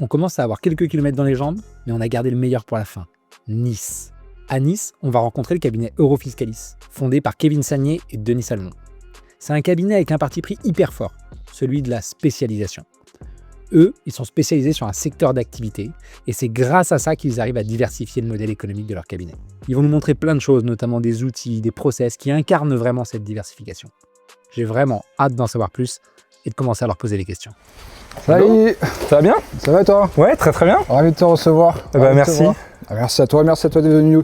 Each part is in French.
On commence à avoir quelques kilomètres dans les jambes, mais on a gardé le meilleur pour la fin. Nice. À Nice, on va rencontrer le cabinet Eurofiscalis, fondé par Kevin Sagnier et Denis Salmon. C'est un cabinet avec un parti pris hyper fort, celui de la spécialisation. Eux, ils sont spécialisés sur un secteur d'activité, et c'est grâce à ça qu'ils arrivent à diversifier le modèle économique de leur cabinet. Ils vont nous montrer plein de choses, notamment des outils, des process qui incarnent vraiment cette diversification. J'ai vraiment hâte d'en savoir plus et de commencer à leur poser les questions. Salut. Ça va bien? Ça va et toi? Ouais, très très bien. Ravi de te recevoir. Merci. Merci à toi d'être venu.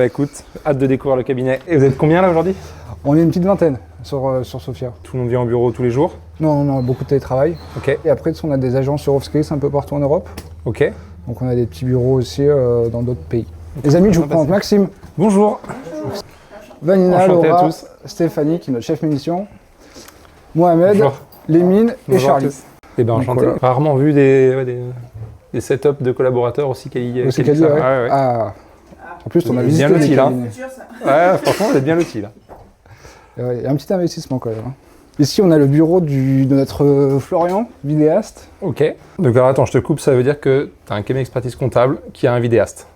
Écoute, hâte de découvrir le cabinet. Et vous êtes combien là aujourd'hui? On est une petite vingtaine sur Sofia. Tout le monde vient au bureau tous les jours? Non, on a beaucoup de télétravail. Ok. Et après, on a des agences Eurofiscalis un peu partout en Europe. Ok. Donc on a des petits bureaux aussi dans d'autres pays. Les amis, je vous présente Maxime. Bonjour. Vanina, Enchanté Laura, à tous. Stéphanie qui est notre chef mission. Mohamed, Bonjour. Lémine et Bonjour à Charlie. tous. Eh ben enchanté. Voilà. Rarement vu des setups de collaborateurs aussi quali Aussi quali quali, ça. ouais. Ouais. Ah. En plus, on a Bien visité loti, les là. cabinets. Ouais, franchement, vous êtes bien lotis là. Il y a un petit investissement quand même. Ici, on a le bureau de notre Florian, vidéaste. Ok. Donc alors attends, je te coupe, ça veut dire que tu as un cabinet expertise comptable qui a un vidéaste.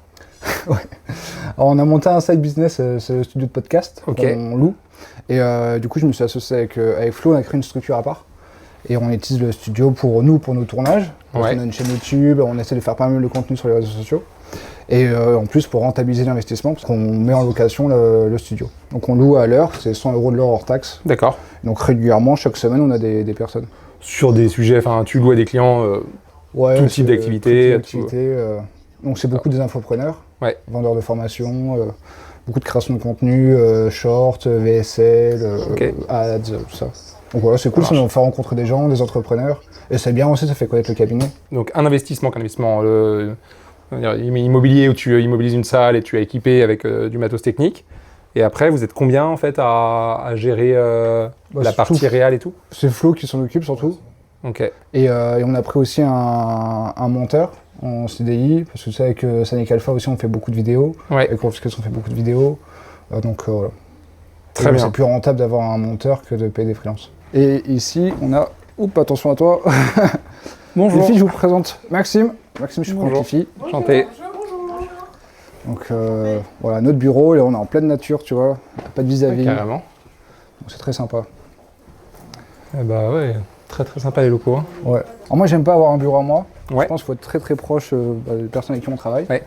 Alors, on a monté un side business, c'est le studio de podcast qu'on loue. Et du coup, je me suis associé avec Flo, on a créé une structure à part. Et on utilise le studio pour nos tournages. Donc, Ouais. on a une chaîne YouTube, on essaie de faire pas mal de contenu sur les réseaux sociaux. Et en plus, pour rentabiliser l'investissement, parce qu'on met en location le studio. Donc on loue à l'heure, c'est 100 € de l'heure hors taxe. D'accord. Donc régulièrement, chaque semaine, on a des personnes. Sur des sujets, enfin tu loues à des clients tout type d'activité. Donc c'est beaucoup des infopreneurs, Ouais. vendeurs de formation, beaucoup de création de contenu, short, VSL, Ok. ads, tout ça. Donc voilà, c'est cool, ça nous fait rencontrer des gens, des entrepreneurs. Et c'est bien aussi, ça fait connaître le cabinet. Donc un investissement immobilier où tu immobilises une salle et tu as équipé avec du matos technique. Et après, vous êtes combien en fait à gérer la partie réelle et tout? C'est Flo qui s'en occupe surtout. Ok. Et on a pris aussi un monteur en CDI, parce que tu sais, avec Sanic Alpha aussi, on fait beaucoup de vidéos. Ouais. Avec Eurofiscalis, on fait beaucoup de vidéos. Donc voilà. Très bien. C'est plus rentable d'avoir un monteur que de payer des freelances. Et ici, on a... Oups, attention à toi. Bonjour. Les filles, je vous présente Maxime. Maxime, je suis Bonjour. les filles. Enchanté. Donc voilà, notre bureau, là on est en pleine nature, tu vois. Pas de vis-à-vis. Carrément. Donc c'est très sympa. Eh bah ouais, très très sympa les locaux. Hein. Ouais. Alors moi, j'aime pas avoir un bureau à moi. Ouais. Je pense qu'il faut être très très proche des personnes avec qui on travaille. Ouais.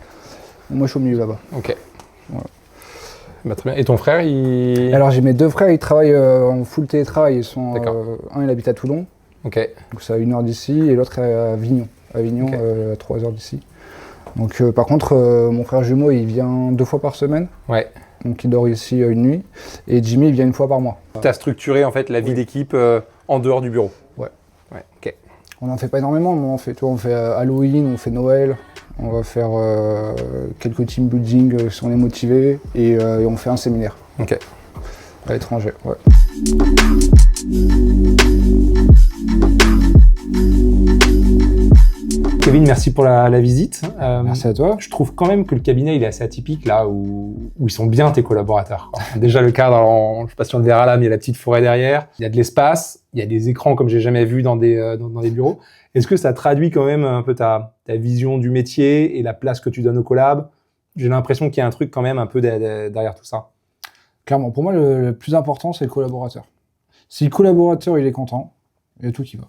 Moi, je suis au milieu là-bas. Ok. Voilà. Bah, très bien. Et ton frère, il... Alors j'ai mes deux frères, ils travaillent en full télétravail. Ils sont, D'accord. un il habite à Toulon, Ok. donc c'est à 1 heure d'ici, et l'autre est à Avignon. Avignon, Ok. à 3 heures d'ici. Donc par contre, mon frère jumeau, il vient 2 fois par semaine, Ouais. donc il dort ici une nuit, et Jimmy, il vient 1 fois par mois. Tu as structuré en fait la vie d'équipe en dehors du bureau. Ouais. Ouais. Ok. On n'en fait pas énormément, mais on fait Halloween, on fait Noël, on va faire quelques team building si on est motivé, et on fait un séminaire Ok. à l'étranger. Ouais. Kevin, merci pour la visite. Merci à toi. Je trouve quand même que le cabinet il est assez atypique là où ils sont bien tes collaborateurs. Quoi. Déjà le cadre, alors, je sais pas si on le verra là, mais il y a la petite forêt derrière, il y a de l'espace, il y a des écrans comme j'ai jamais vu dans des bureaux. Est-ce que ça traduit quand même un peu ta vision du métier et la place que tu donnes au collab? J'ai l'impression qu'il y a un truc quand même un peu derrière tout ça. Clairement, pour moi, le plus important, c'est le collaborateur. Si le collaborateur il est content, il y a tout qui va.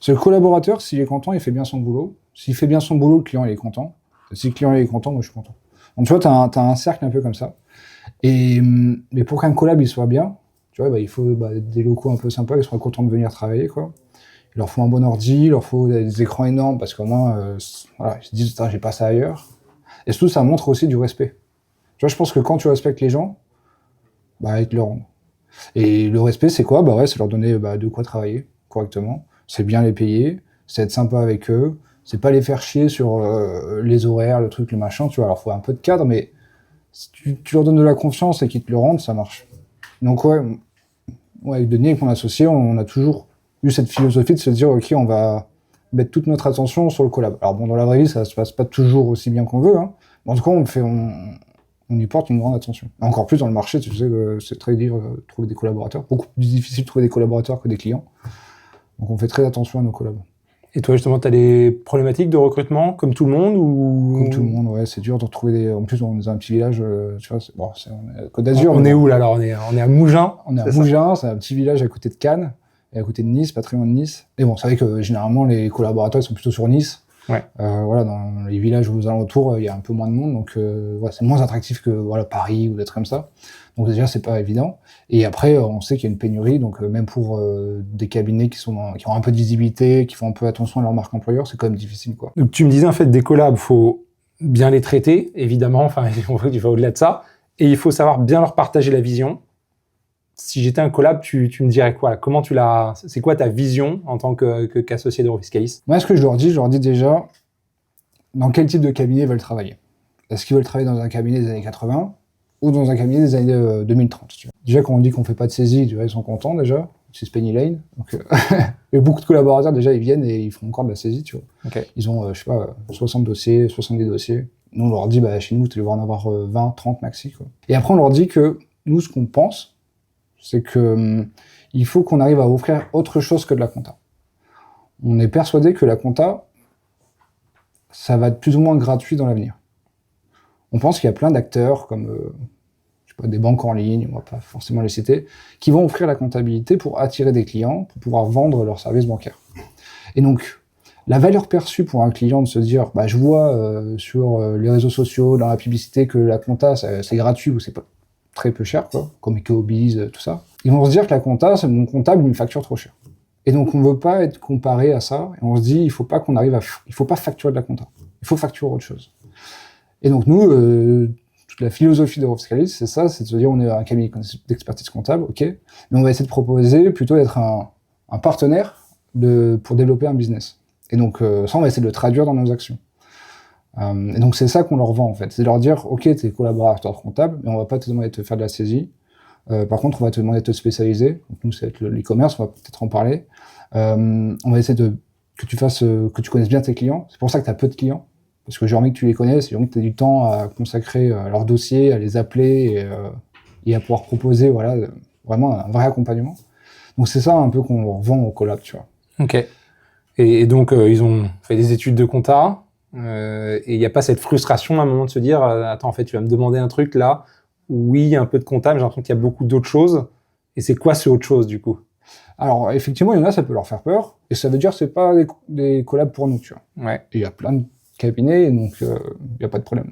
C'est le collaborateur, s'il est content, il fait bien son boulot. S'il fait bien son boulot, le client il est content. Si le client il est content, moi je suis content. Donc tu vois, t'as un cercle un peu comme ça. Mais pour qu'un collab il soit bien, tu vois, il faut des locaux un peu sympas, qui soient contents de venir travailler, quoi. Il leur faut un bon ordi, il leur faut des écrans énormes, parce qu'au moins, voilà, ils se disent, j'ai pas ça ailleurs. Et surtout, ça montre aussi du respect. Tu vois, je pense que quand tu respectes les gens, ils te le rendent. Et le respect, c'est quoi? C'est leur donner de quoi travailler correctement. C'est bien les payer, c'est être sympa avec eux, c'est pas les faire chier sur les horaires, le truc, le machin, tu vois. Alors, faut un peu de cadre, mais si tu leur donnes de la confiance et qu'ils te le rendent, ça marche. Donc, ouais, avec Denis, avec mon associé, on a toujours eu cette philosophie de se dire, OK, on va mettre toute notre attention sur le collab. Alors bon, dans la vraie vie, ça se passe pas toujours aussi bien qu'on veut, hein. Mais en tout cas, on y porte une grande attention. Encore plus dans le marché, tu sais, c'est très dur de trouver des collaborateurs. Beaucoup plus difficile de trouver des collaborateurs que des clients. Donc on fait très attention à nos collabs. Et toi, justement, tu as des problématiques de recrutement comme tout le monde ou... Comme tout le monde, ouais, c'est dur de retrouver des... En plus, on est dans un petit village, tu vois, on est à Côte d'Azur. On est où là alors on est à Mougins. On est à Mougins, c'est un petit village à côté de Cannes et à côté de Nice, pas très loin de Nice. Et bon, c'est vrai que généralement, les collaborateurs ils sont plutôt sur Nice. Ouais. Voilà, dans les villages aux alentours, il y a un peu moins de monde, donc ouais, c'est moins attractif que voilà, Paris ou des trucs comme ça. Donc déjà, c'est pas évident. Et après, on sait qu'il y a une pénurie, donc même pour des cabinets qui ont un peu de visibilité, qui font un peu attention à leur marque employeur, c'est quand même difficile, quoi. Donc tu me disais en fait des collabs, faut bien les traiter, évidemment. Enfin, il va au-delà de ça, et il faut savoir bien leur partager la vision. Si j'étais un collab, tu me dirais quoi? Comment c'est quoi ta vision en tant qu'associé d'Eurofiscalis? Moi, ce que je leur dis déjà, dans quel type de cabinet ils veulent travailler. Est-ce qu'ils veulent travailler dans un cabinet des années 80 ou dans un cabinet des années 2030, tu vois. Déjà, quand on dit qu'on fait pas de saisie, tu vois, ils sont contents déjà. C'est Penny Lane. Donc, il y a beaucoup de collaborateurs, déjà, ils viennent et ils font encore de la saisie, tu vois. Okay. Ils ont, je sais pas, 60 dossiers, 70 dossiers. Nous, on leur dit, chez nous, tu vas en avoir 20, 30 maxi, quoi. Et après, on leur dit que nous, ce qu'on pense, c'est que il faut qu'on arrive à offrir autre chose que de la compta. On est persuadé que la compta, ça va être plus ou moins gratuit dans l'avenir. On pense qu'il y a plein d'acteurs comme je sais pas, des banques en ligne, on va pas forcément les citer, qui vont offrir la comptabilité pour attirer des clients, pour pouvoir vendre leurs services bancaires. Et donc, la valeur perçue pour un client de se dire, je vois sur les réseaux sociaux, dans la publicité, que la compta, c'est gratuit ou c'est pas très peu cher, quoi, comme EcoBiz, tout ça. Ils vont se dire que la compta, c'est mon comptable, il me facture trop cher. Et donc, on ne veut pas être comparé à ça. Et on se dit, il faut pas facturer de la compta. Il faut facturer autre chose. Et donc, nous, toute la philosophie d'Eurofiscalis, c'est ça, c'est de se dire, on est un cabinet d'expertise comptable, ok, mais on va essayer de proposer plutôt d'être un partenaire pour développer un business. Et donc, ça, on va essayer de le traduire dans nos actions. Et donc, c'est ça qu'on leur vend, en fait. C'est de leur dire, ok, t'es collaborateur comptable, mais on va pas te demander de te faire de la saisie. Par contre, on va te demander de te spécialiser. Donc, nous, c'est l'e-commerce, on va peut-être en parler. On va essayer que tu connaisses bien tes clients. C'est pour ça que tu as peu de clients. Parce que j'ai envie que tu les connaisses, j'ai envie que tu aies du temps à consacrer à leur dossier, à les appeler et à pouvoir proposer vraiment un vrai accompagnement. Donc, c'est ça un peu qu'on leur vend au collab, tu vois. Ok. Et donc, ils ont fait des études de compta. Et il n'y a pas cette frustration à un moment de se dire attends, en fait, tu vas me demander un truc là. Oui, il y a un peu de compta, mais j'ai l'impression qu'il y a beaucoup d'autres choses. Et c'est quoi ce autre chose, du coup? Alors, effectivement, il y en a, ça peut leur faire peur. Et ça veut dire que c'est pas des collabs pour nous, tu vois. Ouais. Et il y a plein de cabinets, donc il n'y a pas de problème.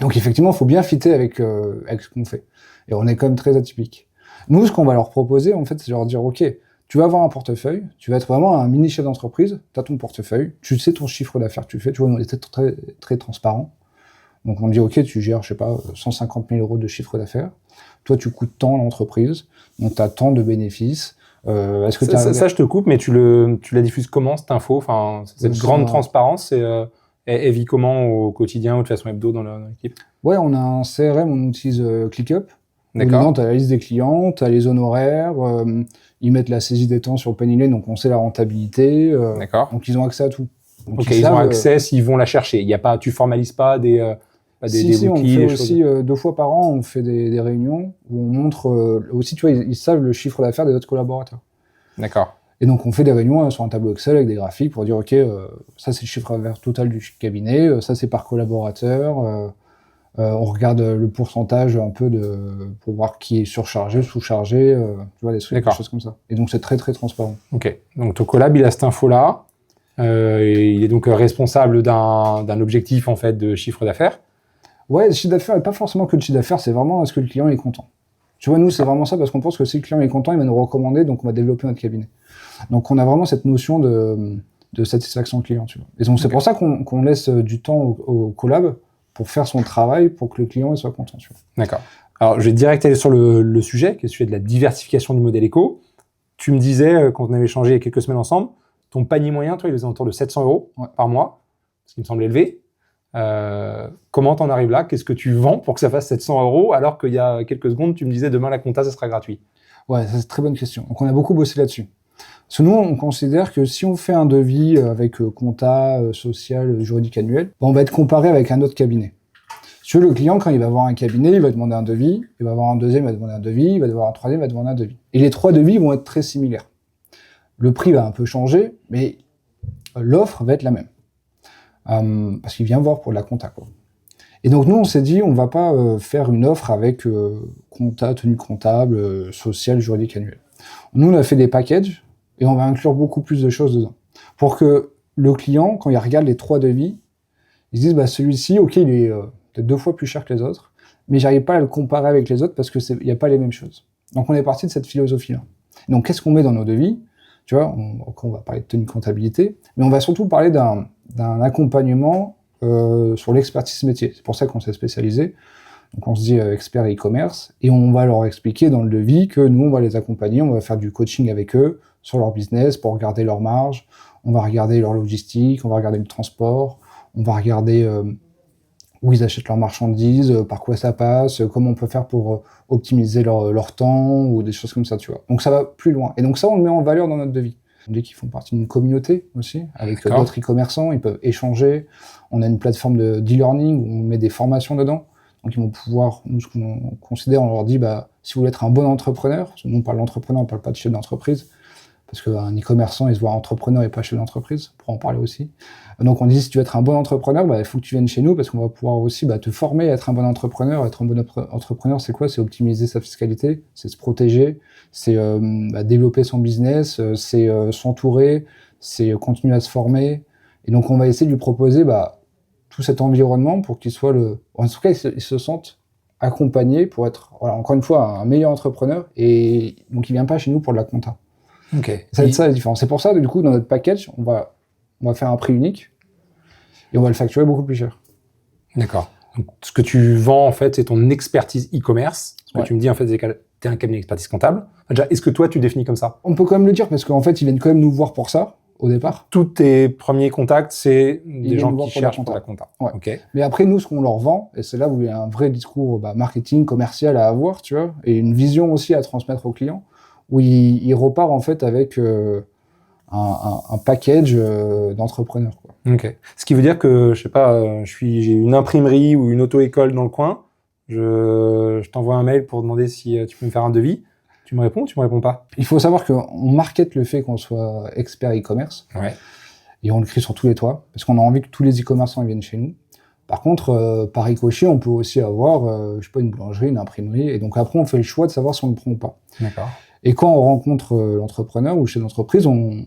Donc, effectivement, il faut bien fitter avec ce qu'on fait. Et on est quand même très atypique. Nous, ce qu'on va leur proposer, en fait, c'est leur dire, OK, tu vas avoir un portefeuille, tu vas être vraiment un mini chef d'entreprise, tu as ton portefeuille, tu sais ton chiffre d'affaires que tu fais, tu vois, on est très, très transparent. Donc, on dit, OK, tu gères, je sais pas, 150 000 euros de chiffre d'affaires. Toi, tu coûtes tant l'entreprise, donc tu as tant de bénéfices. Est-ce que ça, je te coupe, mais tu la diffuses comment, cette info? Enfin, cette grande transparence, elle vit comment au quotidien ou de façon hebdo dans l'équipe? Ouais, on a un CRM, on utilise ClickUp. D'accord. Tu as la liste des clients, tu as les honoraires, ils mettent la saisie des temps sur Penny Lane, donc on sait la rentabilité. D'accord. Donc ils ont accès à tout. Donc, ok, ils ont accès s'ils vont la chercher. Il y a pas, tu formalises pas des si, on bookies, fait des aussi 2 fois par an, on fait des réunions où on montre aussi, tu vois, ils savent le chiffre d'affaires des autres collaborateurs. D'accord. Et donc on fait des réunions sur un tableau Excel avec des graphiques pour dire ok, ça c'est le chiffre d'affaires total du cabinet, ça c'est par collaborateur. On regarde le pourcentage un peu pour voir qui est surchargé, sous-chargé, tu vois, des choses comme ça. Et donc c'est très très transparent. Ok. Donc ton collab, il a cette info-là. Il est donc responsable d'un objectif en fait de chiffre d'affaires. Ouais, le chiffre d'affaires, et pas forcément que le chiffre d'affaires, c'est vraiment est-ce que le client est content. Tu vois, nous, c'est vraiment ça, parce qu'on pense que si le client est content, il va nous recommander, donc on va développer notre cabinet. Donc on a vraiment cette notion de satisfaction client, tu vois. Et donc c'est pour ça qu'on laisse du temps au collab pour faire son travail, pour que le client soit content, tu vois. D'accord. Alors, je vais direct aller sur le sujet, qui est le sujet de la diversification du modèle éco. Tu me disais, quand on avait échangé il y a quelques semaines ensemble, ton panier moyen, toi, il est autour de 700 euros par mois, ce qui me semble élevé. Comment t'en arrives là? Qu'est-ce que tu vends pour que ça fasse 700 euros alors qu'il y a quelques secondes, tu me disais demain la compta, ça sera gratuit? Ouais, ça, c'est une très bonne question. Donc, on a beaucoup bossé là-dessus. Parce que nous, on considère que si on fait un devis avec compta, social, juridique annuel, on va être comparé avec un autre cabinet. Si tu veux, le client, quand il va voir un cabinet, il va demander un devis, il va avoir un deuxième, il va demander un devis, il va avoir un troisième, il va demander un devis. Et les 3 devis vont être très similaires. Le prix va un peu changer, mais l'offre va être la même. Parce qu'il vient voir pour de la compta, quoi. Et donc nous, on s'est dit, on va pas faire une offre avec compta, tenue comptable, sociale, juridique, annuelle. Nous, on a fait des packages et on va inclure beaucoup plus de choses dedans. Pour que le client, quand il regarde les 3 devis, il se dise, bah, celui-ci, ok, il est peut-être 2 fois plus cher que les autres, mais j'arrive pas à le comparer avec les autres parce que il n'y a pas les mêmes choses. Donc on est parti de cette philosophie-là. Donc qu'est-ce qu'on met dans nos devis? Tu vois, on va parler de tenue comptabilité, mais on va surtout parler d'un accompagnement sur l'expertise métier. C'est pour ça qu'on s'est spécialisé. Donc on se dit expert e-commerce, et on va leur expliquer dans le devis que nous, on va les accompagner, on va faire du coaching avec eux sur leur business pour regarder leur marge, on va regarder leur logistique, on va regarder le transport, on va regarder où ils achètent leurs marchandises, par quoi ça passe, comment on peut faire pour optimiser leur temps, ou des choses comme ça, tu vois. Donc ça va plus loin. Et donc ça, on le met en valeur dans notre devis. On dit qu'ils font partie d'une communauté aussi, avec d'autres e-commerçants, ils peuvent échanger. On a une plateforme de d'e-learning où on met des formations dedans. Donc ils vont pouvoir, nous, ce qu'on considère, on leur dit, bah, si vous voulez être un bon entrepreneur, parce que nous on parle d'entrepreneur, on parle pas de chef d'entreprise, parce qu'un e-commerçant, il se voit entrepreneur et pas chef d'entreprise, pour en parler aussi. Donc on dit, si tu veux être un bon entrepreneur, bah, il faut que tu viennes chez nous, parce qu'on va pouvoir aussi te former à être un bon entrepreneur. Être un bon entrepreneur, c'est quoi? C'est optimiser sa fiscalité, c'est se protéger, c'est développer son business, c'est s'entourer, c'est continuer à se former. Et donc on va essayer de lui proposer tout cet environnement pour qu'il soit en tout cas, il se sente accompagné pour être, voilà, encore une fois, un meilleur entrepreneur. Et donc il vient pas chez nous pour de la compta. Ok. Ça va être ça la différence. C'est pour ça que du coup, dans notre package, on va faire un prix unique et on va le facturer beaucoup plus cher. D'accord. Donc, ce que tu vends, en fait, c'est ton expertise e-commerce. Ce que tu me dis, en fait, c'est que tu es un cabinet d'expertise comptable. Déjà, est-ce que toi, tu définis comme ça? On peut quand même le dire parce qu'en fait, ils viennent quand même nous voir pour ça, au départ. Tous tes premiers contacts, c'est des gens qui cherchent pour la compta. Ouais. Okay. Mais après, nous, ce qu'on leur vend, et c'est là où il y a un vrai discours marketing, commercial à avoir, tu vois, et une vision aussi à transmettre aux clients, où il repart en fait avec un package d'entrepreneurs, quoi. Ok. Ce qui veut dire que, je sais pas, j'ai une imprimerie ou une auto-école dans le coin, je t'envoie un mail pour demander si tu peux me faire un devis. Tu me réponds ou tu me réponds pas? Il faut savoir qu'on market le fait qu'on soit expert e-commerce. Ouais. Et on le crie sur tous les toits, parce qu'on a envie que tous les e-commerçants viennent chez nous. Par contre, par ricochet, on peut aussi avoir, je sais pas, une boulangerie, une imprimerie, et donc après, on fait le choix de savoir si on le prend ou pas. D'accord. Et quand on rencontre l'entrepreneur ou le chef d'entreprise, on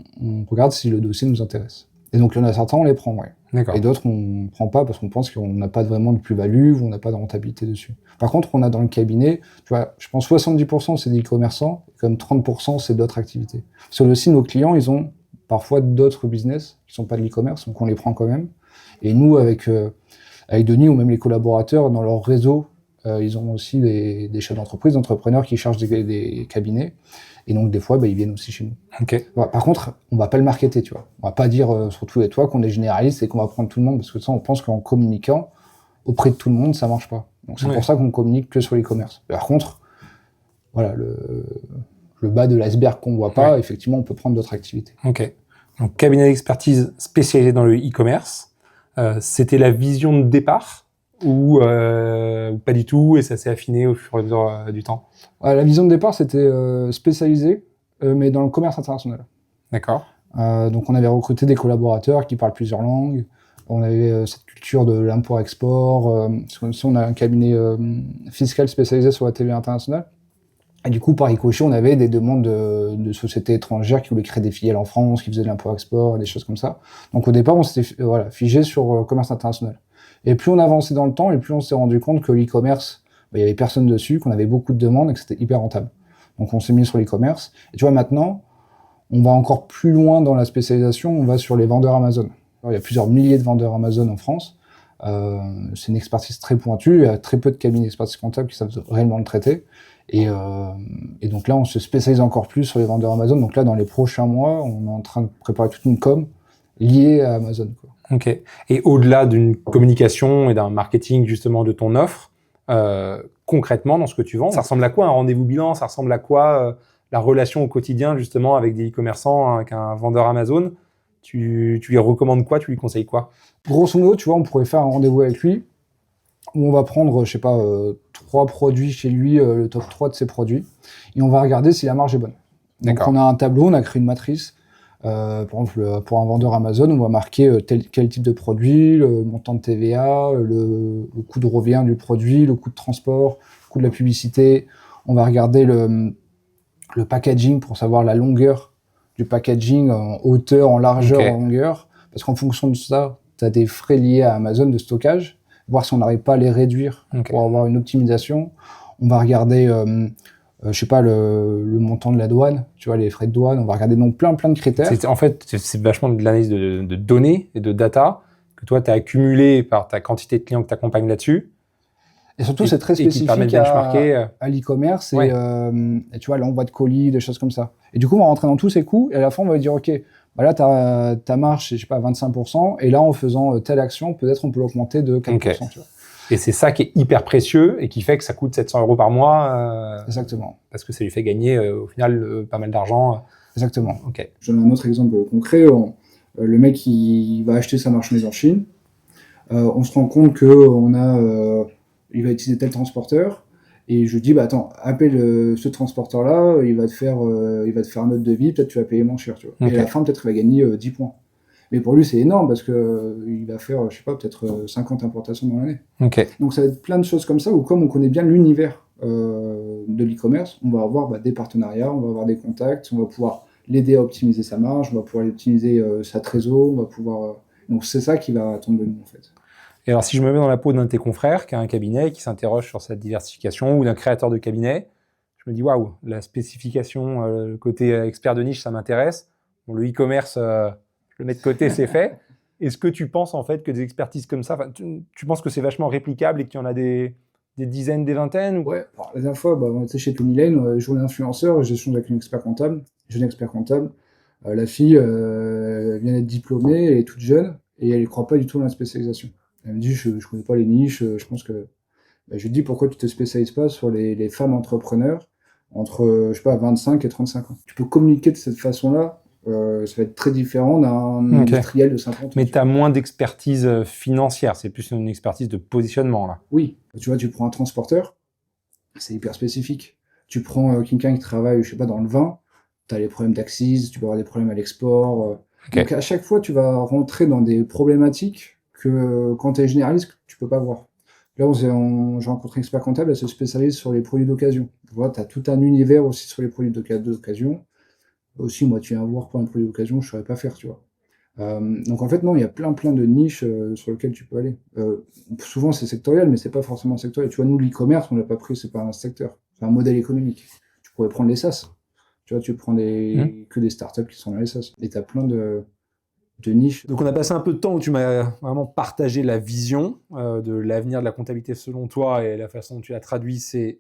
regarde si le dossier nous intéresse. Et donc, il y en a certains, on les prend, ouais. D'accord. Et d'autres, on prend pas parce qu'on pense qu'on n'a pas vraiment de plus-value ou on n'a pas de rentabilité dessus. Par contre, on a dans le cabinet, tu vois, je pense 70% c'est des e-commerçants, comme 30% c'est d'autres activités. Parce que aussi, nos clients, ils ont parfois d'autres business qui sont pas de l'e-commerce, donc on les prend quand même. Et nous, avec Denis ou même les collaborateurs, dans leur réseau, ils ont aussi des chefs d'entreprise, des entrepreneurs qui chargent des cabinets. Et donc, des fois, ils viennent aussi chez nous. Okay. Par contre, on va pas le marketer, tu vois. On va pas dire sur tous les toits qu'on est généraliste et qu'on va prendre tout le monde, parce que ça, on pense qu'en communiquant auprès de tout le monde, ça marche pas. Donc, c'est pour ça qu'on communique que sur l'e-commerce. Par contre, voilà, le bas de l'iceberg qu'on voit pas, effectivement, on peut prendre d'autres activités. Ok. Donc, cabinet d'expertise spécialisé dans le e-commerce. C'était la vision de départ ou pas du tout, et ça s'est affiné au fur et à mesure du temps? La vision de départ, c'était spécialisé, mais dans le commerce international. D'accord. Donc on avait recruté des collaborateurs qui parlent plusieurs langues, on avait cette culture de l'import-export, on a un cabinet fiscal spécialisé sur la TVA internationale, et du coup par ricochet on avait des demandes de sociétés étrangères qui voulaient créer des filiales en France, qui faisaient de l'import-export, des choses comme ça. Donc au départ on s'était figé sur commerce international. Et plus on avançait dans le temps, et plus on s'est rendu compte que l'e-commerce, il y avait personne dessus, qu'on avait beaucoup de demandes et que c'était hyper rentable. Donc on s'est mis sur l'e-commerce. Et tu vois, maintenant, on va encore plus loin dans la spécialisation, on va sur les vendeurs Amazon. Alors, il y a plusieurs milliers de vendeurs Amazon en France. C'est une expertise très pointue, il y a très peu de cabinets d'expertise comptable qui savent réellement le traiter. Et donc là, on se spécialise encore plus sur les vendeurs Amazon. Donc là, dans les prochains mois, on est en train de préparer toute une com liée à Amazon, quoi. Ok. Et au-delà d'une communication et d'un marketing justement de ton offre, concrètement dans ce que tu vends, ça ressemble à quoi un rendez-vous bilan? Ça ressemble à quoi la relation au quotidien justement avec des e-commerçants, avec un vendeur Amazon? Tu lui recommandes quoi? Tu lui conseilles quoi? Grosso modo, tu vois, on pourrait faire un rendez-vous avec lui où on va prendre, je sais pas, 3 produits chez lui, le top 3 de ses produits, et on va regarder si la marge est bonne. Donc on a un tableau, on a créé une matrice Par exemple, pour un vendeur Amazon, on va marquer quel type de produit, le montant de TVA, le coût de revient du produit, le coût de transport, le coût de la publicité. On va regarder le packaging pour savoir la longueur du packaging en hauteur, en largeur, en longueur. Parce qu'en fonction de ça, tu as des frais liés à Amazon de stockage, voir si on n'arrive pas à les réduire pour avoir une optimisation. On va regarder, je sais pas, le montant de la douane, tu vois, les frais de douane. On va regarder donc plein de critères. En fait, c'est vachement de l'analyse de données et de data que toi, tu as accumulé par ta quantité de clients que tu accompagnes là-dessus. Et surtout, c'est très spécifique à l'e-commerce et tu vois, l'envoi de colis, des choses comme ça. Et du coup, on va rentrer dans tous ces coûts et à la fin, on va dire, OK, bah là, ta marge, c'est, je sais pas, 25%. Et là, en faisant telle action, peut-être on peut l'augmenter de 4%. Tu vois. Et c'est ça qui est hyper précieux et qui fait que ça coûte 700 € par mois. Exactement. Parce que ça lui fait gagner, au final, pas mal d'argent. Exactement. Okay. Je donne un autre exemple concret. Le mec, il va acheter sa marchandise en Chine. On se rend compte que il va utiliser tel transporteur. Et je dis, bah attends, appelle ce transporteur-là, il va te faire un autre devis, peut-être tu vas payer moins cher, tu vois. Okay. Et à la fin, peut-être il va gagner 10 points. Mais pour lui, c'est énorme parce que il va faire, je sais pas, peut-être 50 importations dans l'année. Okay. Donc ça va être plein de choses comme ça, où comme on connaît bien l'univers de l'e-commerce, on va avoir des partenariats, on va avoir des contacts, on va pouvoir l'aider à optimiser sa marge, on va pouvoir optimiser sa trésor, on va pouvoir... Donc c'est ça qui va attendre de nous, en fait. Et alors, si je me mets dans la peau d'un de tes confrères qui a un cabinet, qui s'interroge sur cette diversification, ou d'un créateur de cabinet, je me dis, waouh, la spécification, le côté expert de niche, ça m'intéresse. Bon, le e-commerce, je le mets de côté, c'est fait. Est-ce que tu penses en fait que des expertises comme ça, tu penses que c'est vachement réplicable et qu'il y en a des dizaines, des vingtaines ou... Ouais, alors, la dernière fois, on était chez Penny Lane, journée d'influenceur, j'échange avec une expert comptable, jeune expert comptable. La fille vient d'être diplômée, elle est toute jeune, et elle ne croit pas du tout dans la spécialisation. Elle me dit, je connais pas les niches, je pense que... je lui dis, pourquoi tu te spécialises pas sur les femmes entrepreneurs entre, je sais pas, 25 et 35 ans. Tu peux communiquer de cette façon-là, ça va être très différent d'un industriel de 50 ans. Mais tu as moins d'expertise financière, c'est plus une expertise de positionnement, là. Oui, tu vois, tu prends un transporteur, c'est hyper spécifique. Tu prends quelqu'un qui travaille, je sais pas, dans le vin, tu as les problèmes d'accise, tu peux avoir des problèmes à l'export. Donc à chaque fois, tu vas rentrer dans des problématiques que quand tu es généraliste, tu peux pas voir. Là, j'ai rencontré une expert comptable, elle se spécialise sur les produits d'occasion. Tu vois, tu as tout un univers aussi sur les produits d'occasion. Aussi, moi, tu viens voir pour un produit d'occasion, je saurais pas faire, tu vois. Donc en fait, non, il y a plein de niches sur lesquelles tu peux aller. Souvent, c'est sectoriel, mais c'est pas forcément sectoriel. Tu vois, nous, l'e-commerce, on l'a pas pris, c'est pas un secteur. C'est un modèle économique. Tu pourrais prendre les SaaS. Tu vois, tu prends que des startups qui sont dans les SaaS. Et tu as plein de niches. Donc on a passé un peu de temps où tu m'as vraiment partagé la vision de l'avenir de la comptabilité selon toi, et la façon dont tu l'as traduit, c'est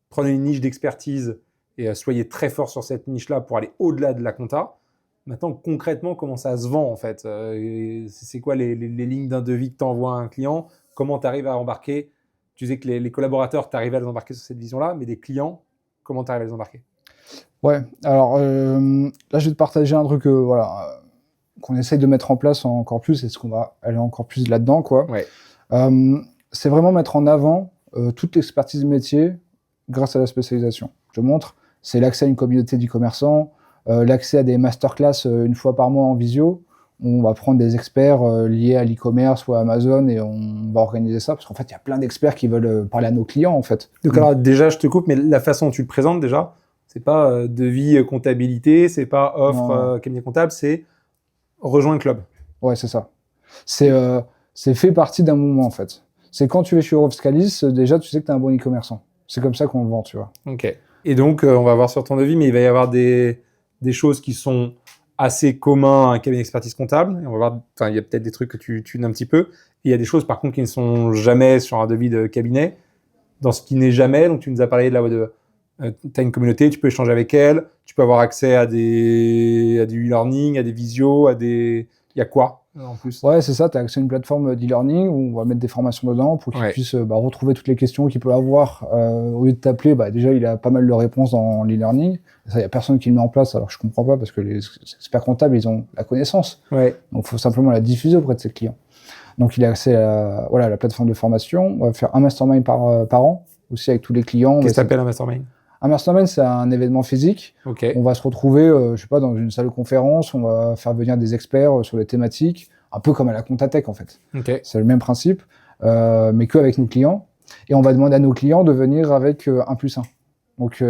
prenez une niche d'expertise et soyez très fort sur cette niche-là pour aller au-delà de la compta. Maintenant, concrètement, comment ça se vend en fait? C'est quoi les lignes d'un devis que tu envoies à un client? Comment tu arrives à embarquer? Tu sais que les collaborateurs, tu arrives à les embarquer sur cette vision-là, mais des clients, comment tu arrives à les embarquer? Ouais, alors là, je vais te partager un truc qu'on essaye de mettre en place encore plus, et ce qu'on va aller encore plus là-dedans, quoi. Ouais. C'est vraiment mettre en avant toute l'expertise métier grâce à la spécialisation. Je te montre, c'est l'accès à une communauté d'e-commerçants, l'accès à des masterclass une fois par mois en visio. On va prendre des experts liés à l'e-commerce ou à Amazon et on va organiser ça, parce qu'en fait, il y a plein d'experts qui veulent parler à nos clients, en fait. Donc alors, déjà, je te coupe, mais la façon dont tu le présentes, déjà, c'est pas devis comptabilité, c'est pas offre cabinet comptable, c'est rejoins le club. Ouais, c'est ça. C'est fait partie d'un mouvement, en fait. C'est quand tu es chez Eurofiscalis, déjà, tu sais que tu es un bon e-commerçant. C'est comme ça qu'on le vend, tu vois. Ok. Et donc, on va voir sur ton devis, mais il va y avoir des choses qui sont assez communs à un cabinet d'expertise comptable. Et on va voir, il y a peut-être des trucs que tu tunes un petit peu. Et il y a des choses, par contre, qui ne sont jamais sur un devis de cabinet. Dans ce qui n'est jamais, donc tu nous as parlé de tu as une communauté, tu peux échanger avec elle, tu peux avoir accès à du e-learning, à des visios, il y a quoi en plus? Ouais, c'est ça, tu as accès à une plateforme d'e-learning où on va mettre des formations dedans pour qu'ils puissent retrouver toutes les questions qu'il peut avoir. Au lieu de t'appeler, déjà, il a pas mal de réponses dans l'e-learning. Ça, il n'y a personne qui le met en place, alors je comprends pas, parce que les experts comptables, ils ont la connaissance. Ouais. Donc, il faut simplement la diffuser auprès de ses clients. Donc, il a accès à la plateforme de formation. On va faire un mastermind par an, aussi avec tous les clients. Qu'est-ce que t'appelles un mastermind? Un mastermind, c'est un événement physique. Ok. On va se retrouver, je sais pas, dans une salle de conférence, on va faire venir des experts sur les thématiques, un peu comme à la Contatech en fait. Ok. C'est le même principe, mais qu'avec nos clients. Et on va demander à nos clients de venir avec 1+1. Donc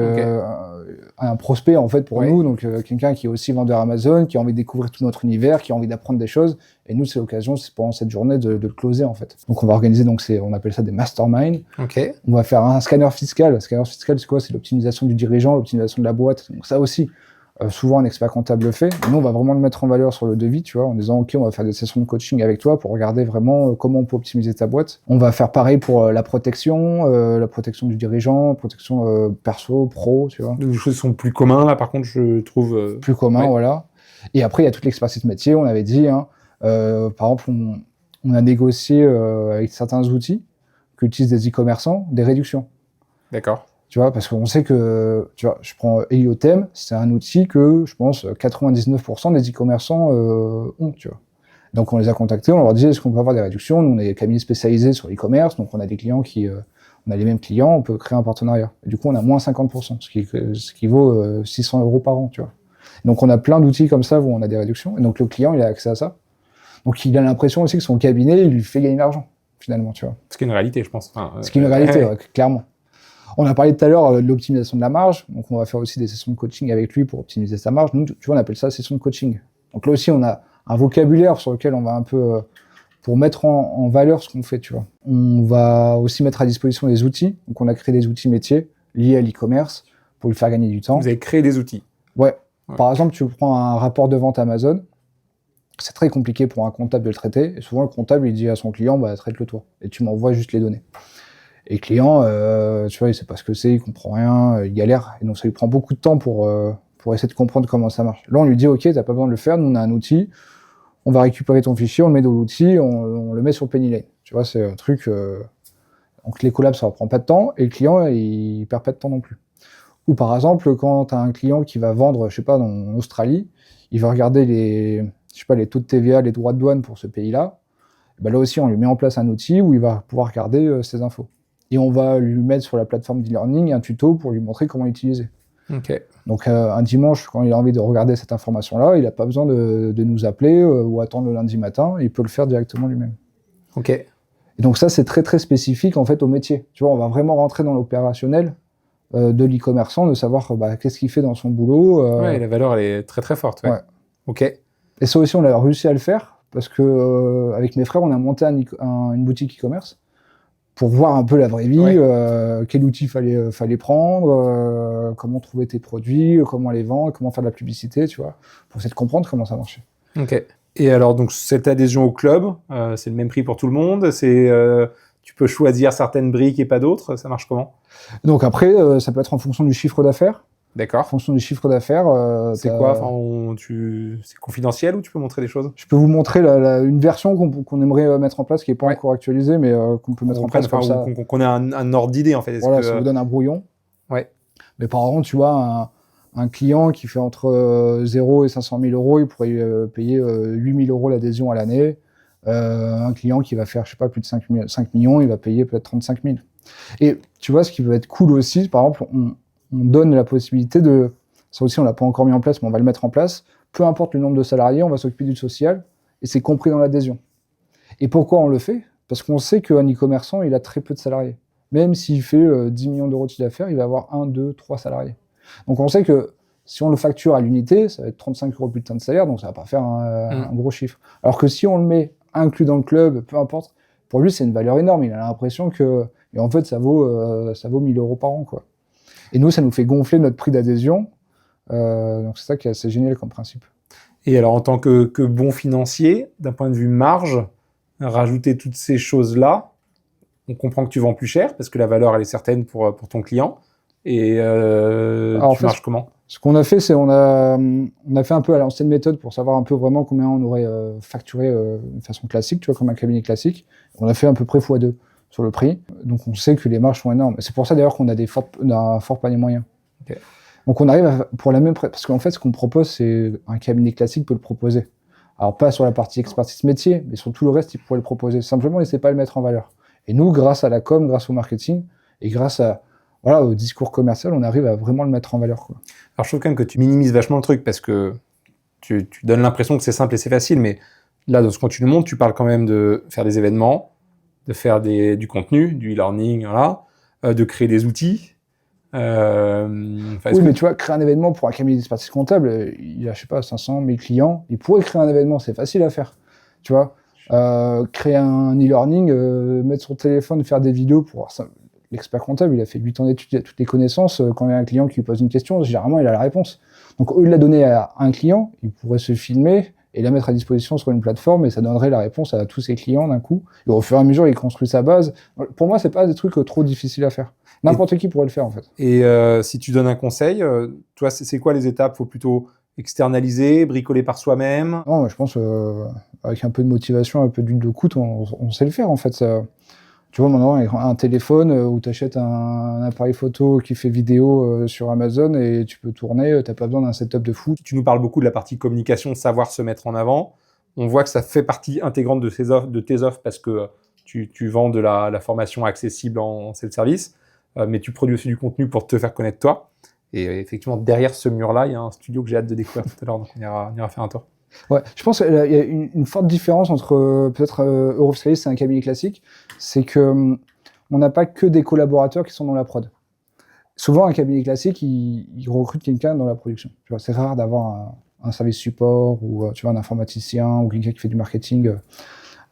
un prospect en fait pour nous, donc quelqu'un qui est aussi vendeur Amazon, qui a envie de découvrir tout notre univers, qui a envie d'apprendre des choses. Et nous, c'est l'occasion, c'est pendant cette journée de le closer en fait. Donc on va organiser, donc on appelle ça des masterminds. Ok. On va faire un scanner fiscal. Le scanner fiscal, c'est quoi? C'est l'optimisation du dirigeant, l'optimisation de la boîte. Donc ça aussi, souvent un expert comptable le fait. Nous, on va vraiment le mettre en valeur sur le devis, tu vois, en disant ok, on va faire des sessions de coaching avec toi pour regarder vraiment comment on peut optimiser ta boîte. On va faire pareil pour la protection du dirigeant, protection perso, pro, tu vois. Les choses sont plus communs là, par contre, je trouve. Plus commun, voilà. Et après, il y a toute l'expertise métier. On avait dit, hein, par exemple, on a négocié avec certains outils qu'utilisent des e-commerçants des réductions. D'accord. Tu vois, parce qu'on sait que, tu vois, je prends Heliotem, c'est un outil que, je pense, 99% des e-commerçants ont, tu vois. Donc, on les a contactés, on leur disait, est-ce qu'on peut avoir des réductions? Nous, on est cabinet spécialisé sur l'e-commerce, donc on a des clients on a les mêmes clients, on peut créer un partenariat. Et du coup, on a moins 50%, ce qui vaut 600 € par an, tu vois. Donc, on a plein d'outils comme ça où on a des réductions, et donc le client, il a accès à ça. Donc, il a l'impression aussi que son cabinet, il lui fait gagner de l'argent, finalement, tu vois. Ce qui est une réalité, je pense. Enfin, ce qui est une réalité, ouais, clairement. On a parlé tout à l'heure de l'optimisation de la marge, donc on va faire aussi des sessions de coaching avec lui pour optimiser sa marge. Nous, tu vois, on appelle ça session de coaching. Donc là aussi, on a un vocabulaire sur lequel on va un peu, pour mettre en valeur ce qu'on fait, tu vois. On va aussi mettre à disposition des outils. Donc on a créé des outils métiers liés à l'e-commerce pour lui faire gagner du temps. Vous avez créé des outils. Ouais. Par exemple, tu prends un rapport de vente Amazon, c'est très compliqué pour un comptable de le traiter. Et souvent, le comptable, il dit à son client, bah, traite-le toi. Et tu m'envoies juste les données. Et le client, tu vois, il sait pas ce que c'est, il comprend rien, il galère. Et donc, ça lui prend beaucoup de temps pour essayer de comprendre comment ça marche. Là, on lui dit, OK, t'as pas besoin de le faire, nous, on a un outil, on va récupérer ton fichier, on le met dans l'outil, on le met sur Penny Lane. Tu vois, c'est un truc... donc, les collabs, ça prend pas de temps, et le client, il perd pas de temps non plus. Ou par exemple, quand t'as un client qui va vendre, je sais pas, en Australie, il va regarder les taux de TVA, les droits de douane pour ce pays-là. Ben là aussi, on lui met en place un outil où il va pouvoir regarder ces infos. Et on va lui mettre sur la plateforme d'e-learning un tuto pour lui montrer comment l'utiliser. Ok. Donc un dimanche, quand il a envie de regarder cette information-là, il n'a pas besoin de nous appeler ou attendre le lundi matin, il peut le faire directement lui-même. Ok. Et donc ça, c'est très très spécifique en fait au métier. Tu vois, on va vraiment rentrer dans l'opérationnel de l'e-commerçant, de savoir qu'est-ce qu'il fait dans son boulot. Ouais, la valeur, elle est très très forte. Ouais. Ok. Et ça aussi, on a réussi à le faire parce que avec mes frères, on a monté une boutique e-commerce pour voir un peu la vraie vie, quel outil fallait prendre, comment trouver tes produits, comment les vendre, comment faire de la publicité, tu vois, pour essayer de comprendre comment ça marchait. Ok. Et alors, donc, cette adhésion au club, c'est le même prix pour tout le monde, tu peux choisir certaines briques et pas d'autres, ça marche comment? Donc après, ça peut être en fonction du chiffre d'affaires. D'accord. En fonction du chiffre d'affaires. C'est quoi? Enfin, c'est confidentiel ou tu peux montrer des choses? Je peux vous montrer une version qu'on aimerait mettre en place, qui n'est pas encore actualisée, mais qu'on peut mettre en place comme ça. Qu'on ait un ordre d'idée, en fait. Voilà, ça vous donne un brouillon. Ouais. Mais par exemple, tu vois, un client qui fait entre 0 et 500 000 €, il pourrait payer 8 000 € l'adhésion à l'année. Un client qui va faire, je sais pas, plus de 5 millions, il va payer peut-être 35 000. Et tu vois, ce qui va être cool aussi, par exemple, on donne la possibilité ça aussi on l'a pas encore mis en place, mais on va le mettre en place, peu importe le nombre de salariés, on va s'occuper du social, et c'est compris dans l'adhésion. Et pourquoi on le fait? Parce qu'on sait qu'un e-commerçant, il a très peu de salariés. Même s'il fait 10 millions € de chiffre d'affaires, il va avoir 1, 2, 3 salariés. Donc on sait que si on le facture à l'unité, ça va être 35 € de bulletin de salaire, donc ça va pas faire un gros chiffre. Alors que si on le met inclus dans le club, peu importe, pour lui c'est une valeur énorme, il a l'impression que... Et en fait ça vaut 1 000 € par an, quoi. Et nous, ça nous fait gonfler notre prix d'adhésion. Donc c'est ça qui est assez génial comme principe. Et alors, en tant que bon financier, d'un point de vue marge, rajouter toutes ces choses-là, on comprend que tu vends plus cher, parce que la valeur, elle est certaine pour ton client. Et tu marches comment? Ce qu'on a fait, c'est on a fait un peu à l'ancienne méthode pour savoir un peu vraiment combien on aurait facturé de façon classique, tu vois, comme un cabinet classique. On a fait à peu près x2 sur le prix. Donc on sait que les marges sont énormes. C'est pour ça d'ailleurs qu'on a un fort panier moyen. Okay. Donc on arrive pour la même... Parce qu'en fait, ce qu'on propose, c'est un cabinet classique peut le proposer. Alors pas sur la partie expertise métier, mais sur tout le reste, il pourrait le proposer. Simplement, il ne sait pas le mettre en valeur. Et nous, grâce à la com, grâce au marketing, et grâce voilà, au discours commercial, on arrive à vraiment le mettre en valeur, quoi. Alors, je trouve quand même que tu minimises vachement le truc parce que tu donnes l'impression que c'est simple et c'est facile, mais là, dans ce que tu nous montres, tu parles quand même de faire des événements, de faire du contenu, du e-learning, voilà, de créer des outils. Oui, mais tu vois, créer un événement pour un cabinet d'expertise comptable, il a, je sais pas, 500, 1000 clients, il pourrait créer un événement, c'est facile à faire, tu vois. Créer un e-learning, mettre son téléphone, faire des vidéos pour ça. L'expert comptable, il a fait 8 ans d'études, il a toutes les connaissances. Quand il y a un client qui lui pose une question, généralement, il a la réponse. Donc, au lieu de la donner à un client, il pourrait se filmer et la mettre à disposition sur une plateforme et ça donnerait la réponse à tous ses clients d'un coup. Et au fur et à mesure, il construit sa base. Pour moi, c'est pas des trucs trop difficiles à faire. N'importe qui pourrait le faire, en fait. Et si tu donnes un conseil, toi, c'est quoi les étapes? Faut plutôt externaliser, bricoler par soi-même? Non, je pense, avec un peu de motivation, un peu d'huile de coude, on sait le faire, en fait. Ça. Tu vois, maintenant, avec un téléphone où tu achètes un appareil photo qui fait vidéo sur Amazon et tu peux tourner, tu n'as pas besoin d'un setup de fou. Tu nous parles beaucoup de la partie communication, savoir se mettre en avant. On voit que ça fait partie intégrante de tes offres parce que tu vends de la formation accessible en self-service, mais tu produis aussi du contenu pour te faire connaître toi. Et effectivement, derrière ce mur-là, il y a un studio que j'ai hâte de découvrir tout à l'heure, donc on ira faire un tour. Ouais, je pense qu'il y a une forte différence entre peut-être Eurofiscalis et un cabinet classique, c'est que on n'a pas que des collaborateurs qui sont dans la prod. Souvent, un cabinet classique, il recrute quelqu'un dans la production. Tu vois, c'est rare d'avoir un service support ou tu vois, un informaticien ou quelqu'un qui fait du marketing.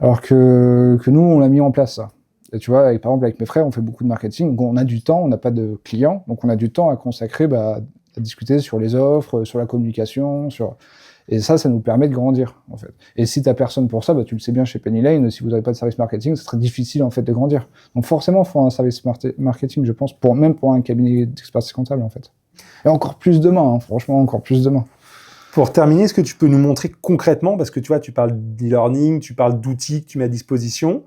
Alors que nous, on l'a mis en place, ça. Et tu vois, par exemple, avec mes frères, on fait beaucoup de marketing. Donc, on a du temps, on n'a pas de clients, donc on a du temps à consacrer à discuter sur les offres, sur la communication, Et ça nous permet de grandir, en fait. Et si t'as personne pour ça, tu le sais bien chez Penny Lane, si vous n'avez pas de service marketing, c'est très difficile, en fait, de grandir. Donc, forcément, il faut un service marketing, je pense, même pour un cabinet d'expertise comptable, en fait. Et encore plus demain, hein, franchement, encore plus demain. Pour terminer, est-ce que tu peux nous montrer concrètement, parce que tu vois, tu parles d'e-learning, tu parles d'outils que tu mets à disposition,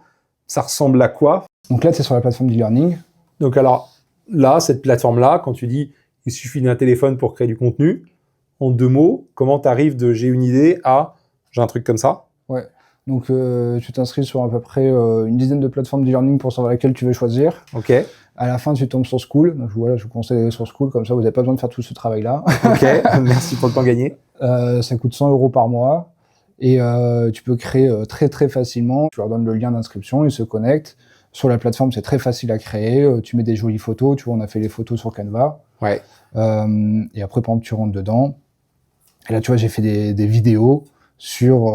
ça ressemble à quoi? Donc là, c'est sur la plateforme d'e-learning. Donc alors, là, cette plateforme-là, quand tu dis il suffit d'un téléphone pour créer du contenu, en 2 mots, comment tu arrives de j'ai une idée à j'ai un truc comme ça? Ouais. Donc, tu t'inscris sur à peu près une dizaine de plateformes d'e-learning pour savoir laquelle tu veux choisir. Ok. À la fin, tu tombes sur School. Donc, voilà, je vous conseille d'aller sur School, comme ça, vous n'avez pas besoin de faire tout ce travail-là. Ok, merci pour le temps gagné. Ça coûte 100 € par mois. Et tu peux créer très, très facilement. Tu leur donnes le lien d'inscription, ils se connectent. Sur la plateforme, c'est très facile à créer. Tu mets des jolies photos. Tu vois, on a fait les photos sur Canva. Ouais. Et après, par exemple, tu rentres dedans. Et là, tu vois, j'ai fait des vidéos sur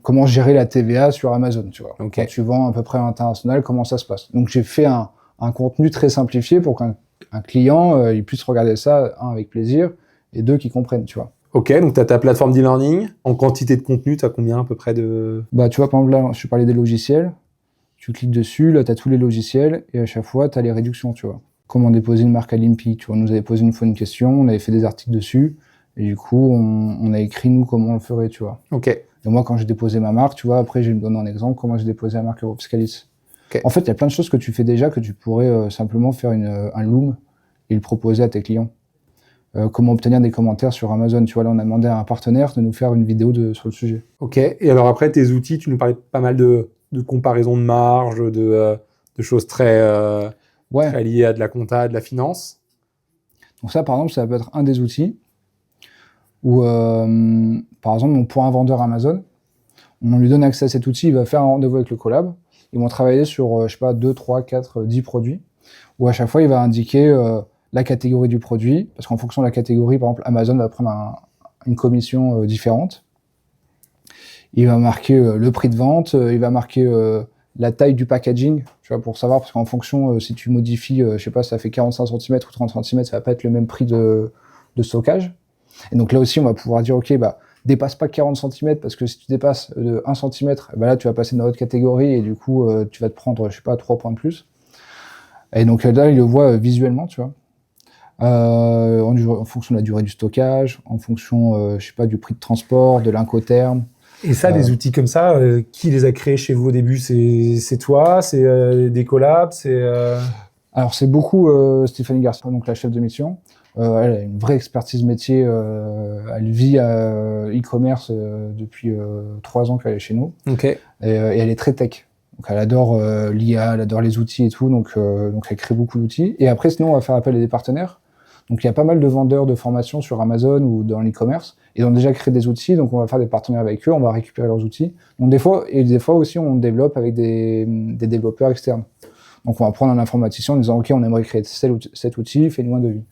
comment gérer la TVA sur Amazon, tu vois. Okay. Quand tu vends à peu près à l'international, comment ça se passe. Donc, j'ai fait un contenu très simplifié pour qu'un client il puisse regarder ça, un, avec plaisir, et deux, qu'il comprenne, tu vois. Ok, donc tu as ta plateforme d'e-learning. En quantité de contenu, tu as combien à peu près de... Tu vois, par exemple, là, je parlais des logiciels. Tu cliques dessus, là, tu as tous les logiciels, et à chaque fois, tu as les réductions, tu vois. Comment déposer une marque à l'INPI, tu vois. On nous avait posé une fois une question, on avait fait des articles dessus. Et du coup, on a écrit, nous, comment on le ferait, tu vois. Ok. Et moi, quand j'ai déposé ma marque, tu vois, après, je vais me donner un exemple, comment j'ai déposé la marque Eurofiscalis. Okay. En fait, il y a plein de choses que tu fais déjà que tu pourrais simplement faire un loom et le proposer à tes clients. Comment obtenir des commentaires sur Amazon. Tu vois, là, on a demandé à un partenaire de nous faire une vidéo sur le sujet. Ok. Et alors après, tes outils, tu nous parlais pas mal de comparaison de marge, de choses très liées à de la compta, de la finance. Donc ça, par exemple, ça peut être un des outils. Ou par exemple, pour un vendeur Amazon, on lui donne accès à cet outil, il va faire un rendez-vous avec le collab, ils vont travailler sur, 2, 3, 4, 10 produits, où à chaque fois, il va indiquer la catégorie du produit, parce qu'en fonction de la catégorie, par exemple, Amazon va prendre une commission différente. Il va marquer le prix de vente, il va marquer la taille du packaging, tu vois, pour savoir, parce qu'en fonction, si tu modifies, ça fait 45 cm ou 30 cm, ça va pas être le même prix de stockage. Et donc là aussi, on va pouvoir dire, ok, dépasse pas 40 cm, parce que si tu dépasses de 1 cm, là, tu vas passer dans l'autre catégorie, et du coup, tu vas te prendre, 3 points de plus. Et donc là, il le voit visuellement, tu vois. En fonction de la durée du stockage, en fonction, du prix de transport, de l'incoterm. Et ça, des outils comme ça, qui les a créés chez vous au début? C'est toi? C'est des collabs? Alors, c'est beaucoup Stéphanie Garcia, donc la chef de mission. Elle a une vraie expertise métier. Elle vit e-commerce depuis 3 ans qu'elle est chez nous. Okay. Et elle est très tech. Donc elle adore l'IA, elle adore les outils et tout, donc elle crée beaucoup d'outils. Et après, sinon, on va faire appel à des partenaires. Donc il y a pas mal de vendeurs de formations sur Amazon ou dans l'e-commerce. Ils ont déjà créé des outils, donc on va faire des partenaires avec eux, on va récupérer leurs outils. Donc des fois aussi, on développe avec des développeurs externes. Donc on va prendre un informaticien en disant, OK, on aimerait créer cet outil, fais-nous un devis.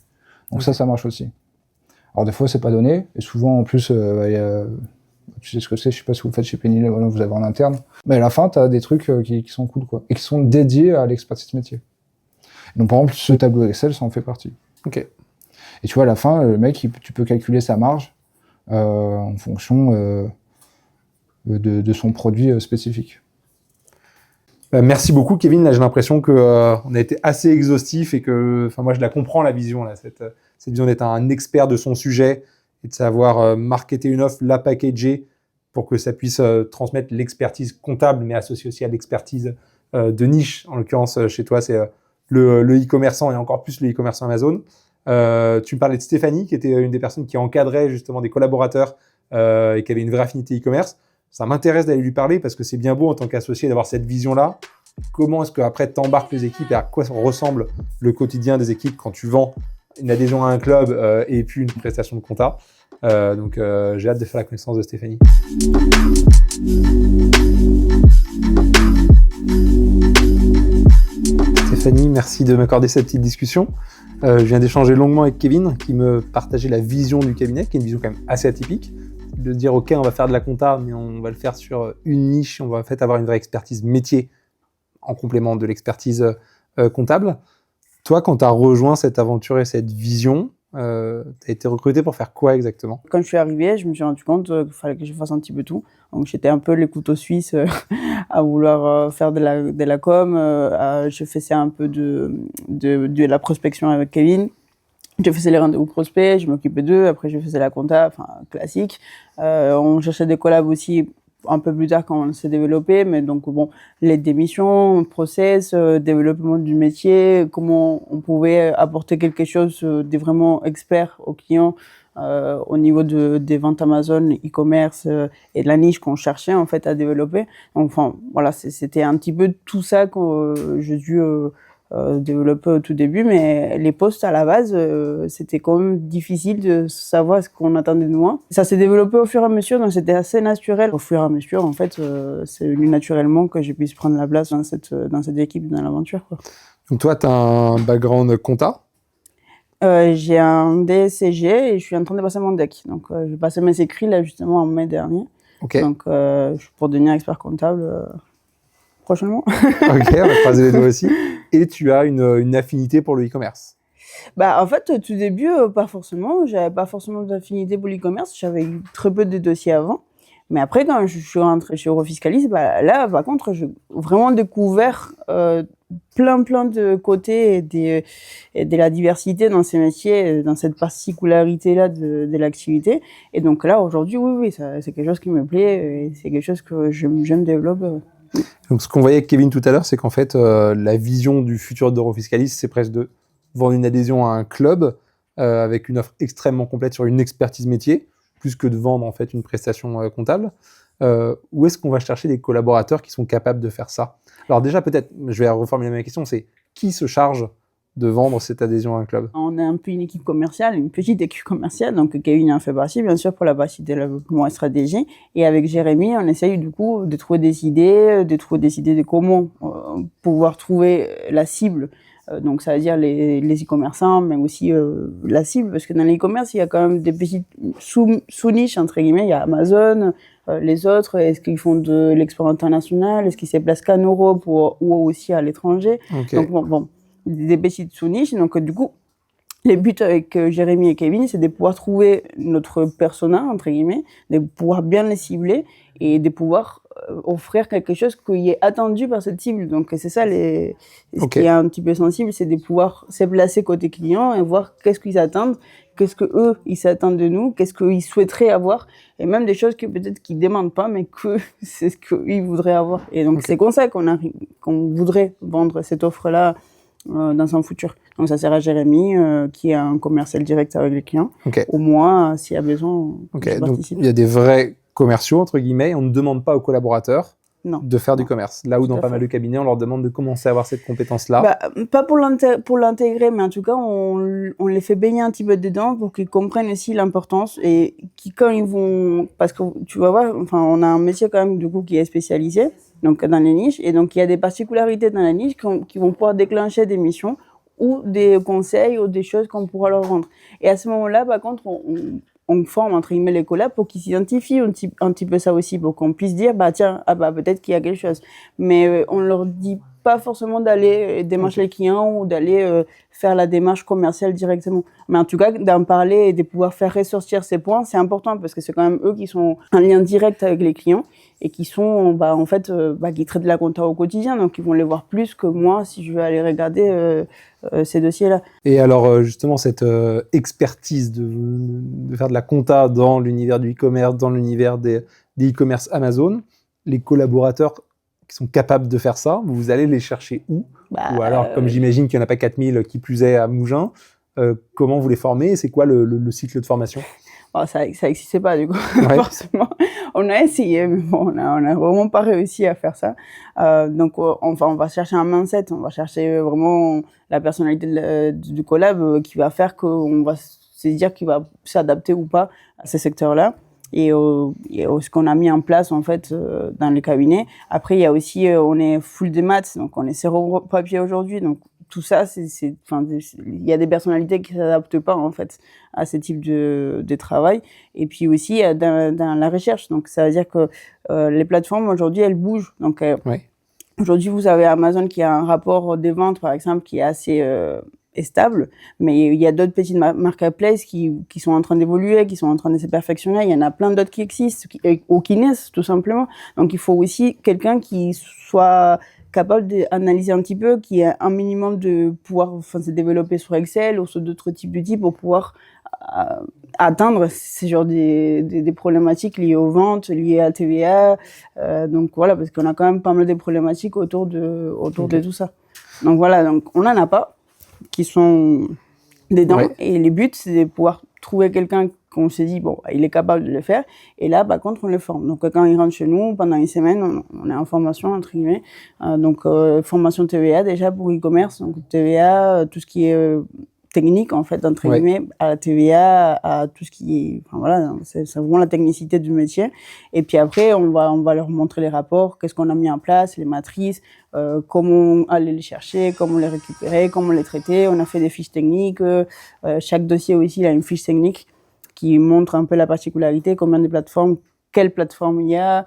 Donc ça marche aussi. Alors des fois, c'est pas donné, et souvent, en plus, tu sais ce que c'est, je sais pas si vous le faites chez Penny, vous avez en interne. Mais à la fin, tu as des trucs qui sont cool, quoi, et qui sont dédiés à l'expertise métier. Donc par exemple, ce tableau Excel, ça en fait partie. Ok. Et tu vois, à la fin, le mec, tu peux calculer sa marge en fonction de son produit spécifique. Merci beaucoup, Kevin. Là, j'ai l'impression que on a été assez exhaustif et que, moi, je la comprends, la vision, là, cette vision d'être un expert de son sujet et de savoir marketer une offre, la packager pour que ça puisse transmettre l'expertise comptable, mais associée aussi à l'expertise de niche. En l'occurrence, chez toi, c'est le e-commerçant et encore plus le e-commerçant Amazon. Tu me parlais de Stéphanie, qui était une des personnes qui encadrait justement des collaborateurs et qui avait une vraie affinité e-commerce. Ça m'intéresse d'aller lui parler parce que c'est bien beau en tant qu'associé d'avoir cette vision-là. Comment est-ce qu'après tu embarques les équipes et à quoi ressemble le quotidien des équipes quand tu vends une adhésion à un club et puis une prestation de compta. Donc j'ai hâte de faire la connaissance de Stéphanie. Stéphanie, merci de m'accorder cette petite discussion. Je viens d'échanger longuement avec Kevin qui me partageait la vision du cabinet, qui est une vision quand même assez atypique. De dire ok, on va faire de la compta, mais on va le faire sur une niche, on va en fait avoir une vraie expertise métier en complément de l'expertise comptable. Toi, quand tu as rejoint cette aventure et cette vision, tu as été recruté pour faire quoi exactement? Quand je suis arrivée, je me suis rendu compte qu'il fallait que je fasse un petit peu tout. Donc j'étais un peu les couteaux suisses à vouloir faire de la com. Je faisais un peu de la prospection avec Kevin. Je faisais les rendez-vous prospects, je m'occupais d'eux. Après, je faisais la compta, classique. On cherchait des collabs aussi un peu plus tard quand on s'est développé. Mais donc, bon, les démissions, process, développement du métier, comment on pouvait apporter quelque chose de vraiment expert aux clients au niveau des ventes Amazon, e-commerce et de la niche qu'on cherchait en fait à développer. Donc, voilà, c'était un petit peu tout ça que j'ai dû développé au tout début, mais les postes à la base, c'était quand même difficile de savoir ce qu'on attendait de moi. Ça s'est développé au fur et à mesure, donc c'était assez naturel. Au fur et à mesure, en fait, c'est venu naturellement que je puisse prendre la place dans cette équipe, dans l'aventure, quoi. Donc toi, tu as un background compta? J'ai un DSCG et je suis en train de passer mon DEC. Donc, je vais passer mes écrits là justement en mai dernier. Okay. Donc, pour devenir expert comptable prochainement. Ok, on va croiser les doigts aussi. Et tu as une affinité pour le e-commerce? En fait, au tout début, pas forcément. J'avais pas forcément d'affinité pour l'e-commerce. J'avais eu très peu de dossiers avant. Mais après, quand je suis rentrée chez Eurofiscalis, là, par contre, j'ai vraiment découvert plein de côtés et de la diversité dans ces métiers, dans cette particularité-là de l'activité. Et donc là, aujourd'hui, oui, c'est quelque chose qui me plaît et c'est quelque chose que j'aime développer. Donc, ce qu'on voyait avec Kevin tout à l'heure, c'est qu'en fait, la vision du futur d'Eurofiscalis, c'est presque de vendre une adhésion à un club avec une offre extrêmement complète sur une expertise métier, plus que de vendre en fait une prestation comptable. Où est-ce qu'on va chercher des collaborateurs qui sont capables de faire ça? Alors déjà, peut-être, je vais reformuler ma question, c'est qui se charge de vendre cette adhésion à un club? On a un peu une équipe commerciale, une petite équipe commerciale, donc Kevin en fait partie, bien sûr, pour la partie développement et stratégie. Et avec Jérémy, on essaye du coup de trouver des idées de comment pouvoir trouver la cible. Donc ça veut dire les e-commerçants, mais aussi la cible, parce que dans l'e-commerce, il y a quand même des petites sous-niches, entre guillemets. Il y a Amazon, les autres, est-ce qu'ils font de l'export international, est-ce qu'ils se placent qu'en Europe ou aussi à l'étranger. Okay. Donc bon, des petites sous-niches. Donc du coup, les buts avec Jérémy et Kevin, c'est de pouvoir trouver notre persona, entre guillemets, de pouvoir bien les cibler et de pouvoir offrir quelque chose qui est attendu par cette cible. Donc c'est ça, ce qui est un petit peu sensible, c'est de pouvoir se placer côté client et voir qu'est-ce qu'ils attendent, qu'est-ce que eux ils s'attendent de nous, qu'est-ce qu'ils souhaiteraient avoir, et même des choses que peut-être qu'ils demandent pas, mais que c'est ce qu'ils voudraient avoir. Et donc c'est comme ça qu'on voudrait vendre cette offre-là dans son futur. Donc ça sera Jérémy qui est un commercial direct avec les clients. Au moins, s'il y a besoin, je participe. Donc il y a des vrais commerciaux, entre guillemets, on ne demande pas aux collaborateurs Non. de faire du commerce. Là où Tout dans à pas fait. mal de cabinets, on leur demande de commencer à avoir cette compétence-là. Bah, pas pour l'intégrer, mais en tout cas, on les fait baigner un petit peu dedans pour qu'ils comprennent aussi l'importance et qui, quand ils vont, parce que tu vas voir, enfin, on a un métier quand même, du coup, qui est spécialisé, donc dans les niches, et donc il y a des particularités dans la niche qui vont pouvoir déclencher des missions ou des conseils ou des choses qu'on pourra leur vendre. Et à ce moment-là, par contre, on forme, entre guillemets, les collabs pour qu'ils s'identifient un petit peu ça aussi, pour qu'on puisse dire, bah tiens, ah bah peut-être qu'il y a quelque chose. Mais on leur dit pas forcément d'aller démarcher les clients ou d'aller faire la démarche commerciale directement. Mais en tout cas, d'en parler et de pouvoir faire ressortir ces points, c'est important parce que c'est quand même eux qui sont en lien direct avec les clients et qui sont, bah, en fait, qui traitent la compta au quotidien. Donc, ils vont les voir plus que moi si je vais aller regarder ces dossiers-là. Et alors, justement, cette expertise de faire de la compta dans l'univers du e-commerce, dans l'univers des e-commerce Amazon, les collaborateurs qui sont capables de faire ça, vous allez les chercher où? Ou alors, comme j'imagine qu'il n'y en a pas 4000 qui plus est à Mougins, comment vous les formez et c'est quoi le cycle de formation? Oh, ça n'existait pas, du coup, Ouais. forcément. On a essayé, mais bon, on a vraiment pas réussi à faire ça. Donc, on va chercher un mindset, on va chercher vraiment la personnalité du collab qui va faire qu'on va se dire qu'il va s'adapter ou pas à ces secteurs-là. Et ce qu'on a mis en place, en fait, dans les cabinets. Après, il y a aussi, on est full des maths, donc on est zéro papier aujourd'hui. Donc, tout ça, il y a des personnalités qui s'adaptent pas, en fait, à ce type de travail. Et puis aussi, dans la recherche. Donc, ça veut dire que les plateformes, aujourd'hui, elles bougent. Donc, Ouais. aujourd'hui, vous avez Amazon qui a un rapport des ventes, par exemple, qui est assez est stable, mais il y a d'autres petites marketplaces qui sont en train d'évoluer, qui sont en train de se perfectionner. Il y en a plein d'autres qui existent, ou qui naissent, tout simplement. Donc, il faut aussi quelqu'un qui soit capable d'analyser un petit peu, qui a un minimum de pouvoir se développer sur Excel ou sur d'autres types d'outils pour pouvoir atteindre ces genres des problématiques liées aux ventes, liées à TVA. Donc voilà, parce qu'on a quand même pas mal de problématiques autour de tout ça. Donc voilà, donc on n'en a pas qui sont dedans. Ouais. Et le but, c'est de pouvoir trouver quelqu'un qu'on s'est dit, bon, il est capable de le faire. Et là, par contre, on le forme. Donc, quand il rentre chez nous, pendant une semaine, on est en formation, entre guillemets. Formation TVA, déjà, pour e-commerce. Donc, TVA, tout ce qui est technique, en fait, entre guillemets, à la TVA, à tout ce qui est... Enfin, voilà, c'est vraiment la technicité du métier. Et puis après, on va leur montrer les rapports, qu'est-ce qu'on a mis en place, les matrices, comment aller les chercher, comment les récupérer, comment les traiter. On a fait des fiches techniques. Chaque dossier aussi, il a une fiche technique qui montre un peu la particularité, combien de plateformes, quelle plateforme il y a.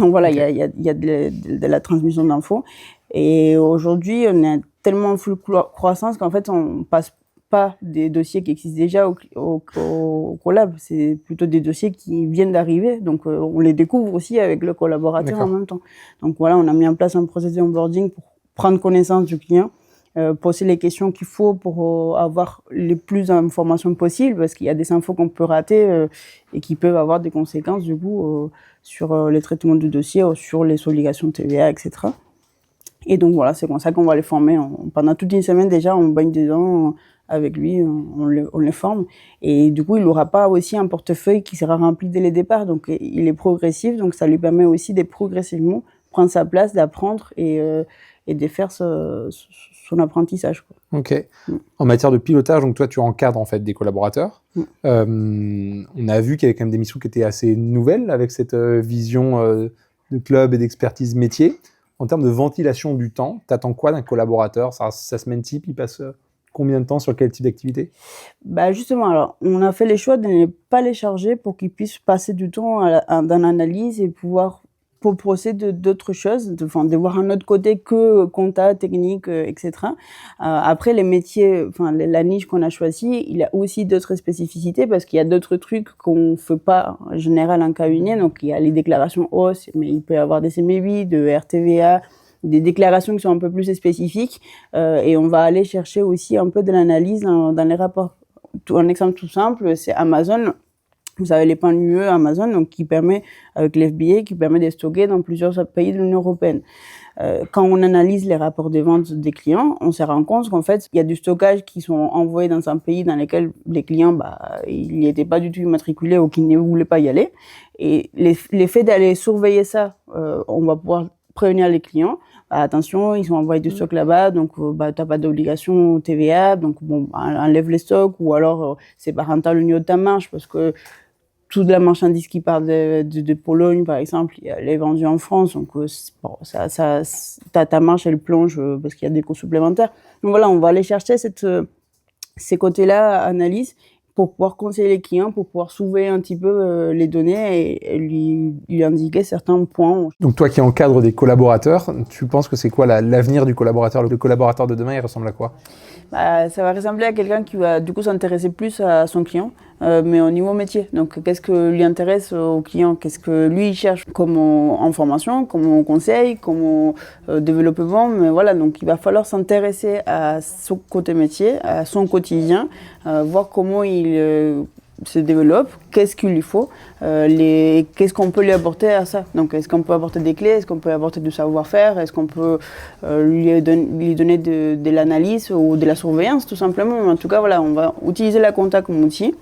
Donc voilà, il y a de la transmission d'infos. Et aujourd'hui, on est tellement en full croissance qu'en fait, on passe pas des dossiers qui existent déjà au collab. C'est plutôt des dossiers qui viennent d'arriver. Donc, on les découvre aussi avec le collaborateur en même temps. Donc voilà, on a mis en place un processus d'onboarding pour prendre connaissance du client, poser les questions qu'il faut pour avoir les plus d'informations possibles, parce qu'il y a des infos qu'on peut rater et qui peuvent avoir des conséquences du coup sur les traitements du dossier, sur les obligations de TVA, etc. Et donc voilà, c'est comme ça qu'on va les former. Pendant toute une semaine déjà, on baigne dedans avec lui, on les forme. Et du coup, il n'aura pas aussi un portefeuille qui sera rempli dès le départ. Donc il est progressif, donc ça lui permet aussi de progressivement prendre sa place, d'apprendre et de faire son apprentissage, quoi. Ok. En matière de pilotage, donc toi, tu encadres en fait des collaborateurs. On a vu qu'il y avait quand même des missions qui étaient assez nouvelles avec cette vision de club et d'expertise métier. En termes de ventilation du temps, t'attends quoi d'un collaborateur? Sa semaine type, il passe combien de temps sur quel type d'activité? Bah justement, alors, on a fait les choix de ne pas les charger pour qu'ils puissent passer du temps dans l'analyse et pouvoir procéder d'autres choses, de voir un autre côté que compta, technique, etc. Après, les métiers, la niche qu'on a choisie, il y a aussi d'autres spécificités parce qu'il y a d'autres trucs qu'on fait pas en général en cabinet. Donc, il y a les déclarations hausse, mais il peut y avoir des CMB, de RTVA, des déclarations qui sont un peu plus spécifiques. Et on va aller chercher aussi un peu de l'analyse dans les rapports. Un exemple tout simple, c'est Amazon. Vous avez les points UE Amazon, donc qui permet, avec l'FBA, qui permet de stocker dans plusieurs pays de l'Union européenne. quand on analyse les rapports de vente des clients, on se rend compte qu'en fait, il y a du stockage qui sont envoyés dans un pays dans lequel les clients, ils n'y étaient pas du tout immatriculés ou qui ne voulaient pas y aller. Et l'effet d'aller surveiller ça, on va pouvoir prévenir les clients. Attention, ils ont envoyé du stock là-bas, donc t'as pas d'obligation TVA, donc enlève les stocks, ou alors c'est pas rentable au niveau de ta marge, parce que toute la marchandise qui part de Pologne, par exemple, elle est vendue en France, donc ta marge, elle plonge parce qu'il y a des coûts supplémentaires. Donc voilà, on va aller chercher ces côtés-là, analyse, pour pouvoir conseiller les clients, pour pouvoir surveiller un petit peu les données et lui indiquer certains points. Donc toi qui encadres des collaborateurs, tu penses que c'est quoi l'avenir du collaborateur? Le collaborateur de demain, il ressemble à quoi? Ça va ressembler à quelqu'un qui va du coup s'intéresser plus à son client, mais au niveau métier. Donc qu'est-ce que lui intéresse au client? Qu'est-ce que lui il cherche comme en formation, comme conseil, comme développement? Mais voilà, donc il va falloir s'intéresser à son côté métier, à son quotidien, voir comment il se développe, qu'est-ce qu'il lui faut, qu'est-ce qu'on peut lui apporter à ça. Donc est-ce qu'on peut apporter des clés, est-ce qu'on peut apporter du savoir-faire, est-ce qu'on peut lui donner de l'analyse ou de la surveillance tout simplement. En tout cas voilà, on va utiliser la compta comme outil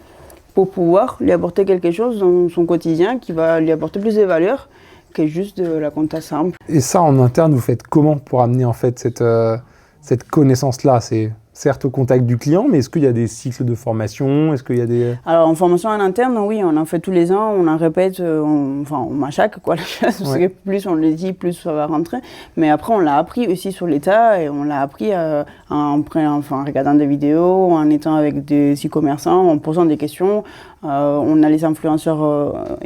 pour pouvoir lui apporter quelque chose dans son quotidien qui va lui apporter plus de valeur que juste de la compta simple. Et ça en interne, vous faites comment pour amener en fait cette connaissance-là? C'est certes au contact du client, mais est-ce qu'il y a des cycles de formation? Est-ce qu'il y a des... Alors en formation en interne, oui, on en fait tous les ans, on en répète, on machaque quoi, parce que plus on le dit, plus ça va rentrer. Mais après, on l'a appris aussi sur l'État et on l'a appris en regardant des vidéos, en étant avec des e-commerçants, en posant des questions. On a les influenceurs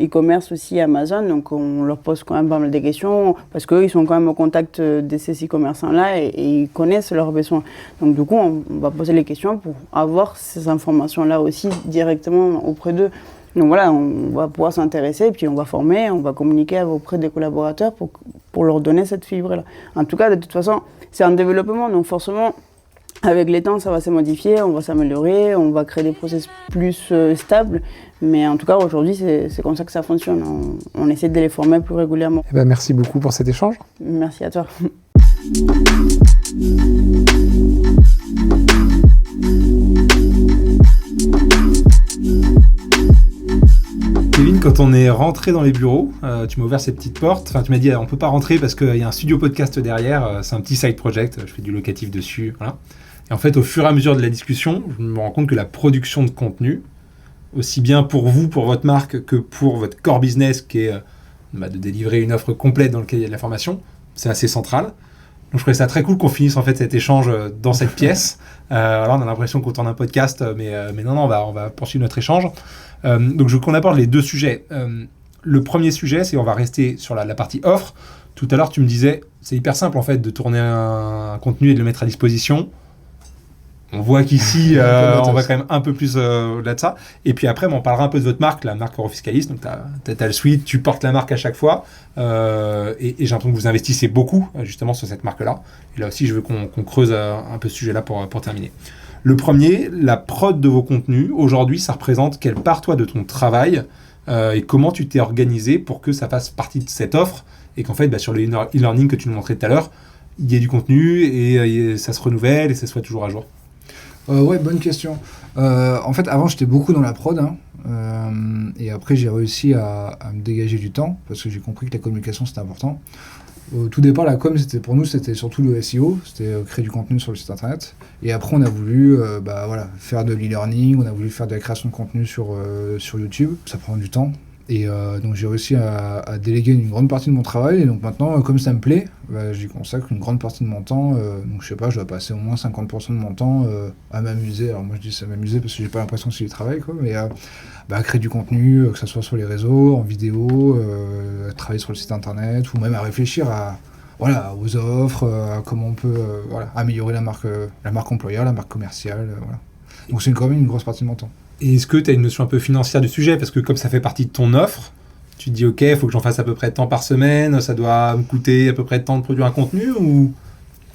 e-commerce aussi, Amazon, donc on leur pose quand même pas mal de questions parce qu'eux, ils sont quand même au contact de ces e-commerçants-là et ils connaissent leurs besoins. Donc du coup, on va poser les questions pour avoir ces informations-là aussi directement auprès d'eux. Donc voilà, on va pouvoir s'intéresser, puis on va former, on va communiquer auprès des collaborateurs pour leur donner cette fibre-là. En tout cas, de toute façon, c'est un développement, donc forcément, avec les temps, ça va se modifier, on va s'améliorer, on va créer des process plus stables. Mais en tout cas, aujourd'hui, c'est comme ça que ça fonctionne. On essaie de les former plus régulièrement. Eh ben, merci beaucoup pour cet échange. Merci à toi. Kevin, quand on est rentré dans les bureaux, tu m'as ouvert ces petites portes. Enfin, tu m'as dit, on peut pas rentrer parce qu'il y a un studio podcast derrière. C'est un petit side project. Je fais du locatif dessus. Voilà. Et en fait, au fur et à mesure de la discussion, je me rends compte que la production de contenu, aussi bien pour vous, pour votre marque, que pour votre core business, qui est de délivrer une offre complète dans laquelle il y a de la formation, c'est assez central. Donc, je trouvais ça très cool qu'on finisse en fait cet échange dans cette pièce. Alors, on a l'impression qu'on tourne un podcast, mais non, on va poursuivre notre échange. Donc, je veux qu'on aborde les deux sujets. Le premier sujet, c'est on va rester sur la partie offre. Tout à l'heure, tu me disais, c'est hyper simple en fait de tourner un contenu et de le mettre à disposition. On voit qu'ici, on va quand même un peu plus au-delà de ça. Et puis après, on parlera un peu de votre marque, la marque Eurofiscalis. Donc, tu as le suite, tu portes la marque à chaque fois. Et j'ai l'impression que vous investissez beaucoup, justement, sur cette marque-là. Et là aussi, je veux qu'on creuse un peu ce sujet-là pour terminer. Le premier, la prod de vos contenus. Aujourd'hui, ça représente quelle part, toi, de ton travail et comment tu t'es organisé pour que ça fasse partie de cette offre et qu'en fait, sur le e-learning que tu nous montrais tout à l'heure, il y ait du contenu et ça se renouvelle et ça soit toujours à jour. Ouais, bonne question. En fait, avant, j'étais beaucoup dans la prod. Et après, j'ai réussi à me dégager du temps parce que j'ai compris que la communication, c'était important. Au tout départ, la com, pour nous, c'était surtout le SEO. C'était créer du contenu sur le site internet. Et après, on a voulu faire de l'e-learning. On a voulu faire de la création de contenu sur YouTube. Ça prend du temps. Et donc j'ai réussi à déléguer une grande partie de mon travail. Et donc maintenant, comme ça me plaît, j'y consacre une grande partie de mon temps. Donc je sais pas, je dois passer au moins 50% de mon temps à m'amuser. Alors moi je dis ça m'amuser parce que j'ai pas l'impression que c'est du travail, quoi. Mais à créer du contenu, que ce soit sur les réseaux, en vidéo, à travailler sur le site internet, ou même à réfléchir aux offres, à comment on peut améliorer la marque employeur, la marque commerciale. Donc c'est quand même une grosse partie de mon temps. Et est-ce que tu as une notion un peu financière du sujet? Parce que comme ça fait partie de ton offre, tu te dis ok, il faut que j'en fasse à peu près tant par semaine, ça doit me coûter à peu près tant de produire un contenu ou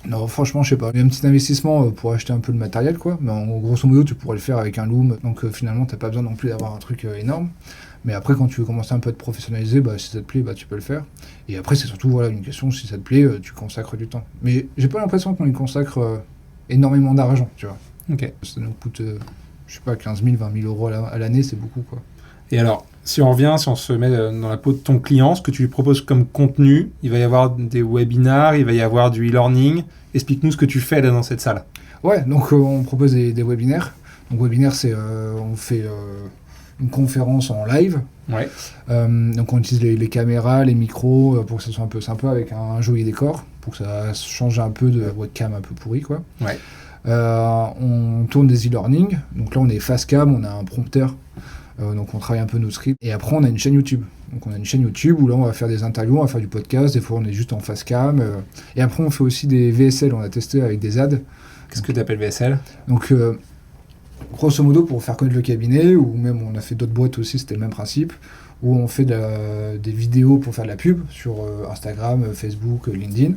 Non, franchement, je sais pas. Il y a un petit investissement pour acheter un peu de matériel, quoi. Mais grosso modo, tu pourrais le faire avec un Loom. Donc finalement, t'as pas besoin non plus d'avoir un truc énorme. Mais après, quand tu veux commencer un peu à te professionnaliser, bah, si ça te plaît, bah, tu peux le faire. Et après, c'est surtout voilà, une question, si ça te plaît, tu consacres du temps. Mais j'ai pas l'impression qu'on y consacre énormément d'argent, tu vois. Ok. Ça nous coûte, je sais pas, 15 000, 20 000 euros à l'année, c'est beaucoup, quoi. Et alors, si on se met dans la peau de ton client, ce que tu lui proposes comme contenu, il va y avoir des webinars, il va y avoir du e-learning. Explique-nous ce que tu fais là dans cette salle. Ouais, donc on propose des webinaires. Donc webinaire, c'est on fait une conférence en live. Ouais. Donc on utilise les caméras, les micros pour que ça soit un peu sympa avec un joli décor, pour que ça change un peu de la webcam un peu pourrie, quoi. Ouais. On tourne des e-learning. Donc là, on est face cam, on a un prompteur. Donc on travaille un peu nos scripts. Et après, on a une chaîne YouTube. Donc on a une chaîne YouTube où là, on va faire des interviews, on va faire du podcast. Des fois, on est juste en face cam. Et après, on fait aussi des VSL. On a testé avec des ads. Qu'est-ce que tu appelles VSL? Donc, grosso modo, pour faire connaître le cabinet, ou même on a fait d'autres boîtes aussi, c'était le même principe, où on fait des vidéos pour faire de la pub sur Instagram, Facebook, LinkedIn.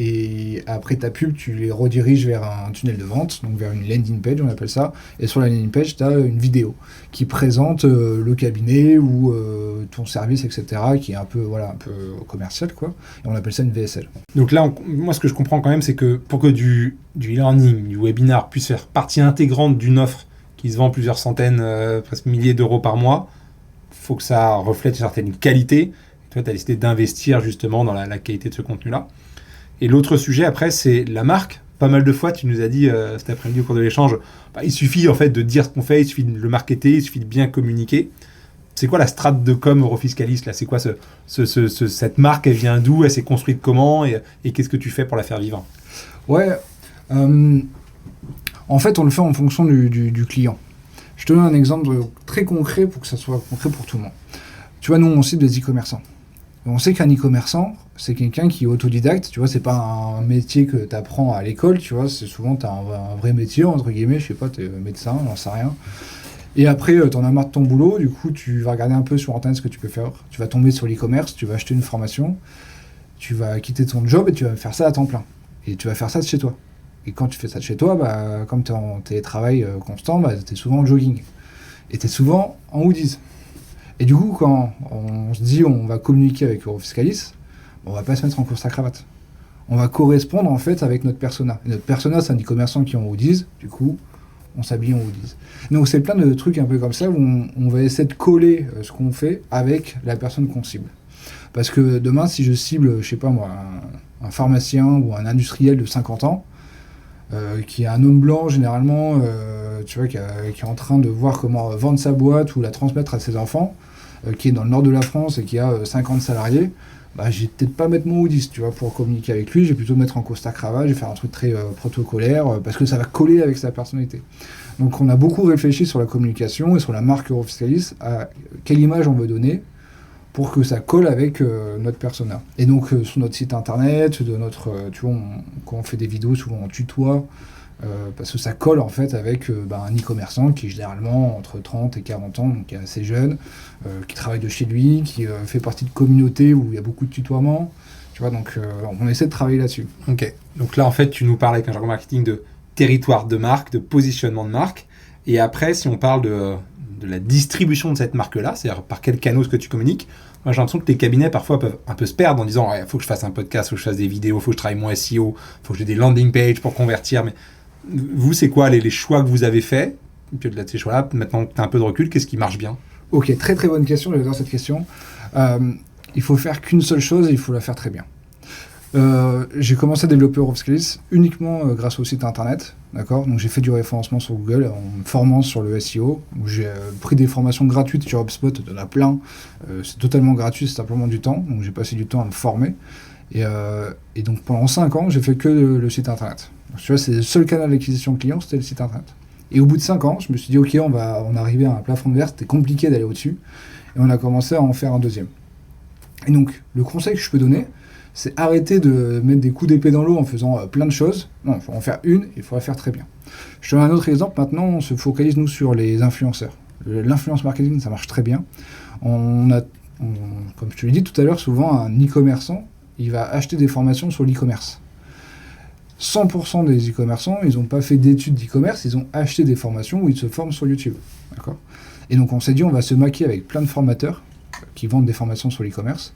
Et après ta pub, tu les rediriges vers un tunnel de vente, donc vers une landing page, on appelle ça. Et sur la landing page, tu as une vidéo qui présente le cabinet ou ton service, etc., qui est un peu commercial, quoi. Et on appelle ça une VSL. Donc là, moi, ce que je comprends quand même, c'est que pour que du e-learning, du webinar puisse faire partie intégrante d'une offre qui se vend plusieurs centaines, presque milliers d'euros par mois, il faut que ça reflète une certaine qualité. Et toi, tu as décidé d'investir justement dans la qualité de ce contenu-là. Et l'autre sujet, après, c'est la marque. Pas mal de fois, tu nous as dit cet après-midi au cours de l'échange, il suffit en fait de dire ce qu'on fait, il suffit de le marketer, il suffit de bien communiquer. C'est quoi la strate de com Eurofiscalis là? C'est quoi cette marque? Elle vient d'où? Elle s'est construite comment? Et qu'est-ce que tu fais pour la faire vivre? Ouais. En fait, on le fait en fonction du client. Je te donne un exemple très concret pour que ça soit concret pour tout le monde. Tu vois, nous, on cible des e-commerçants. On sait qu'un e-commerçant, c'est quelqu'un qui est autodidacte, tu vois, c'est pas un métier que tu apprends à l'école, tu vois, c'est souvent tu as un vrai métier, entre guillemets, je sais pas, tu es médecin, j'en sais rien. Et après, tu en as marre de ton boulot, du coup, tu vas regarder un peu sur Internet ce que tu peux faire. Tu vas tomber sur l'e-commerce, tu vas acheter une formation, tu vas quitter ton job et tu vas faire ça à temps plein. Et tu vas faire ça de chez toi. Et quand tu fais ça de chez toi, bah, comme tu es en télétravail constant, bah, tu es souvent en jogging. Et tu es souvent en hoodies. Et du coup, quand on se dit on va communiquer avec Eurofiscalis, on va pas se mettre en costard-cravate. On va correspondre en fait avec notre persona. Et notre persona, c'est un e-commerçant qui est en hoodies, du coup, on s'habille en hoodies. Donc c'est plein de trucs un peu comme ça où on va essayer de coller ce qu'on fait avec la personne qu'on cible. Parce que demain, si je cible, je sais pas moi, un pharmacien ou un industriel de 50 ans, qui est un homme blanc généralement, tu vois, qui est en train de voir comment vendre sa boîte ou la transmettre à ses enfants, qui est dans le nord de la France et qui a 50 salariés, bah, je vais peut-être pas mettre mon hoodie, tu vois, pour communiquer avec lui, je vais plutôt mettre en costard-cravate, je vais faire un truc très protocolaire, parce que ça va coller avec sa personnalité. Donc on a beaucoup réfléchi sur la communication et sur la marque Eurofiscalis, à quelle image on veut donner pour que ça colle avec notre persona. Et donc sur notre site internet, tu vois, quand on fait des vidéos, souvent on tutoie, parce que ça colle en fait avec un e-commerçant qui est généralement entre 30 et 40 ans, donc qui est assez jeune, qui travaille de chez lui, qui fait partie de communautés où il y a beaucoup de tutoiements. Tu vois, donc on essaie de travailler là-dessus. Ok, donc là en fait tu nous parles avec un jargon marketing de territoire de marque, de positionnement de marque, et après si on parle de la distribution de cette marque-là, c'est-à-dire par quel canal est-ce que tu communiques, moi j'ai l'impression que tes cabinets parfois peuvent un peu se perdre en disant il faut que je fasse un podcast, il faut que je fasse des vidéos, il faut que je travaille mon SEO, il faut que j'ai des landing pages pour convertir, mais vous c'est quoi les choix que vous avez faits? Et puis au-delà de ces choix-là, maintenant que tu as un peu de recul, qu'est-ce qui marche bien? Ok, très très bonne question, j'adore cette question. Il faut faire qu'une seule chose et il faut la faire très bien. J'ai commencé à développer Eurofiscalis uniquement grâce au site internet, d'accord. Donc j'ai fait du référencement sur Google en me formant sur le SEO, où j'ai pris des formations gratuites sur HubSpot, il y en a plein. C'est totalement gratuit, c'est simplement du temps, donc j'ai passé du temps à me former. Et donc pendant 5 ans, j'ai fait que le site internet. Donc, tu vois, c'est le seul canal d'acquisition client, c'était le site internet. Et au bout de 5 ans, je me suis dit ok, on est arrivé à un plafond de verre, c'était compliqué d'aller au-dessus, et on a commencé à en faire un deuxième. Et donc le conseil que je peux donner, c'est arrêter de mettre des coups d'épée dans l'eau en faisant plein de choses. Non, il faut en faire une, et il faut la faire très bien. Je te donne un autre exemple. Maintenant, on se focalise, nous, sur les influenceurs. L'influence marketing, ça marche très bien. Comme je te l'ai dit tout à l'heure, souvent, un e-commerçant, il va acheter des formations sur l'e-commerce. 100% des e-commerçants, ils n'ont pas fait d'études d'e-commerce, ils ont acheté des formations où ils se forment sur YouTube. D'accord ? Et donc on s'est dit, on va se maquiller avec plein de formateurs qui vendent des formations sur l'e-commerce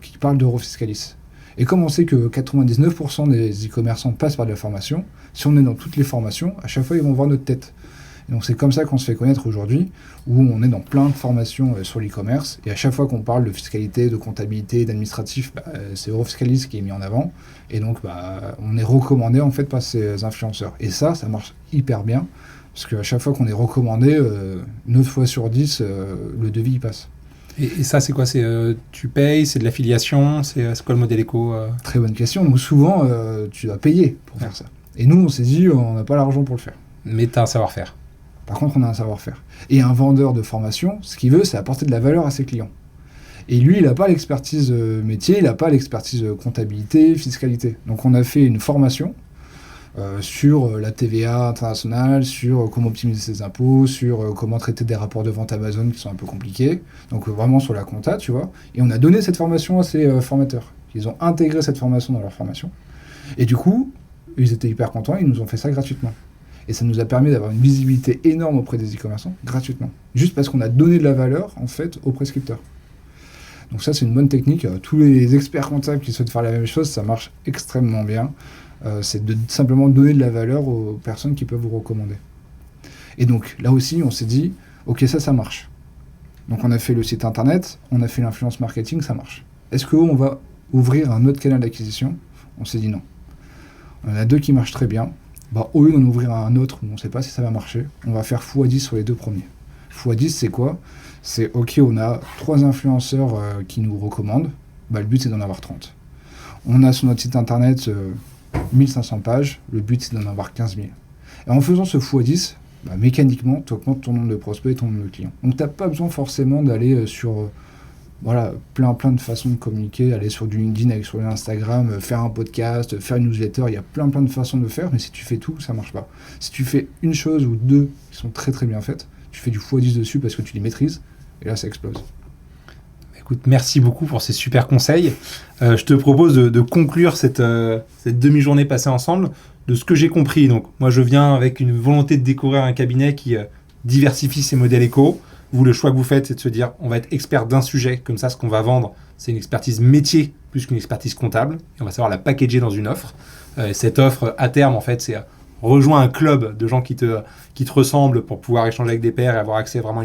qui parlent d'Eurofiscalis. Et comme on sait que 99% des e-commerçants passent par de la formation, si on est dans toutes les formations, à chaque fois ils vont voir notre tête. Et donc c'est comme ça qu'on se fait connaître aujourd'hui, où on est dans plein de formations sur l'e-commerce, et à chaque fois qu'on parle de fiscalité, de comptabilité, d'administratif, c'est Eurofiscalis qui est mis en avant, et donc on est recommandé en fait par ces influenceurs. Et ça marche hyper bien, parce qu'à chaque fois qu'on est recommandé, 9 fois sur 10, le devis il passe. Et ça, c'est quoi? Tu payes, c'est de l'affiliation, c'est quoi le modèle éco Très bonne question. Donc souvent, tu dois payer pour faire ça. Et nous, on s'est dit, on n'a pas l'argent pour le faire. Mais tu as un savoir-faire. Par contre, on a un savoir-faire. Et un vendeur de formation, ce qu'il veut, c'est apporter de la valeur à ses clients. Et lui, il n'a pas l'expertise métier, il n'a pas l'expertise comptabilité, fiscalité. Donc on a fait une formation sur la TVA internationale, sur comment optimiser ses impôts, sur comment traiter des rapports de vente Amazon qui sont un peu compliqués. Donc vraiment sur la compta, tu vois. Et on a donné cette formation à ces formateurs. Ils ont intégré cette formation dans leur formation. Et du coup, ils étaient hyper contents, ils nous ont fait ça gratuitement. Et ça nous a permis d'avoir une visibilité énorme auprès des e-commerçants, gratuitement. Juste parce qu'on a donné de la valeur, en fait, aux prescripteurs. Donc ça, c'est une bonne technique. Tous les experts comptables qui souhaitent faire la même chose, ça marche extrêmement bien. C'est de simplement donner de la valeur aux personnes qui peuvent vous recommander. Et donc, là aussi, on s'est dit, ok, ça marche. Donc on a fait le site internet, on a fait l'influence marketing, ça marche. Est-ce qu'on va ouvrir un autre canal d'acquisition ? On s'est dit non. On en a 2 qui marchent très bien. Au lieu d'en ouvrir un autre où on ne sait pas si ça va marcher, on va faire x10 sur les 2 premiers. x10, c'est quoi ? C'est ok, on a 3 influenceurs qui nous recommandent, le but c'est d'en avoir 30. On a sur notre site internet 1500 pages, le but c'est d'en avoir 15 000. Et en faisant ce x10, mécaniquement, tu augmentes ton nombre de prospects et ton nombre de clients. Donc tu n'as pas besoin forcément d'aller sur plein de façons de communiquer, aller sur du LinkedIn, aller sur Instagram, faire un podcast, faire une newsletter, il y a plein de façons de faire, mais si tu fais tout, ça marche pas. Si tu fais une chose ou 2 qui sont très très bien faites, tu fais du x10 dessus parce que tu les maîtrises, et là ça explose. Écoute, merci beaucoup pour ces super conseils. Je te propose de conclure cette demi-journée passée ensemble de ce que j'ai compris. Donc, moi, je viens avec une volonté de découvrir un cabinet qui diversifie ses modèles éco. Vous, le choix que vous faites, c'est de se dire, on va être expert d'un sujet. Comme ça, ce qu'on va vendre, c'est une expertise métier plus qu'une expertise comptable. Et on va savoir la packager dans une offre. Cette offre, à terme, en fait, c'est rejoins un club de gens qui te ressemblent pour pouvoir échanger avec des pairs et avoir accès à vraiment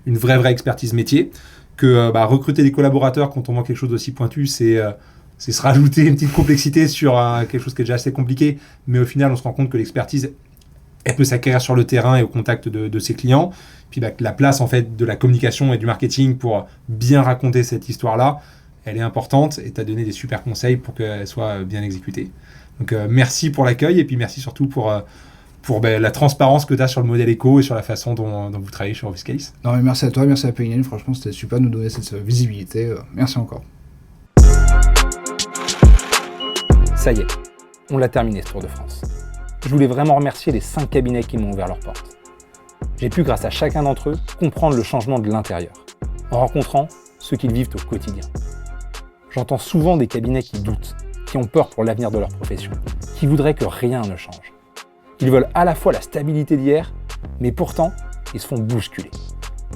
une vraie expertise métier. Que recruter des collaborateurs quand on vend quelque chose d'aussi pointu, c'est se rajouter une petite complexité sur quelque chose qui est déjà assez compliqué. Mais au final, on se rend compte que l'expertise, elle peut s'acquérir sur le terrain et au contact de ses clients. Puis la place en fait de la communication et du marketing pour bien raconter cette histoire-là, elle est importante et tu as donné des super conseils pour qu'elle soit bien exécutée. Donc merci pour l'accueil et puis merci surtout pour la transparence que tu as sur le modèle éco et sur la façon dont vous travaillez chez Eurofiscalis. Non mais merci à toi, merci à Payne, franchement c'était super de nous donner cette visibilité. Merci encore. Ça y est, on l'a terminé ce Tour de France. Je voulais vraiment remercier les 5 cabinets qui m'ont ouvert leurs portes. J'ai pu, grâce à chacun d'entre eux, comprendre le changement de l'intérieur, en rencontrant ceux qu'ils vivent au quotidien. J'entends souvent des cabinets qui doutent, qui ont peur pour l'avenir de leur profession, qui voudraient que rien ne change. Ils veulent à la fois la stabilité d'hier, mais pourtant, ils se font bousculer.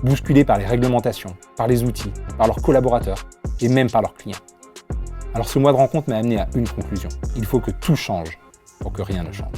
Bousculés par les réglementations, par les outils, par leurs collaborateurs et même par leurs clients. Alors ce mois de rencontre m'a amené à une conclusion. Il faut que tout change pour que rien ne change.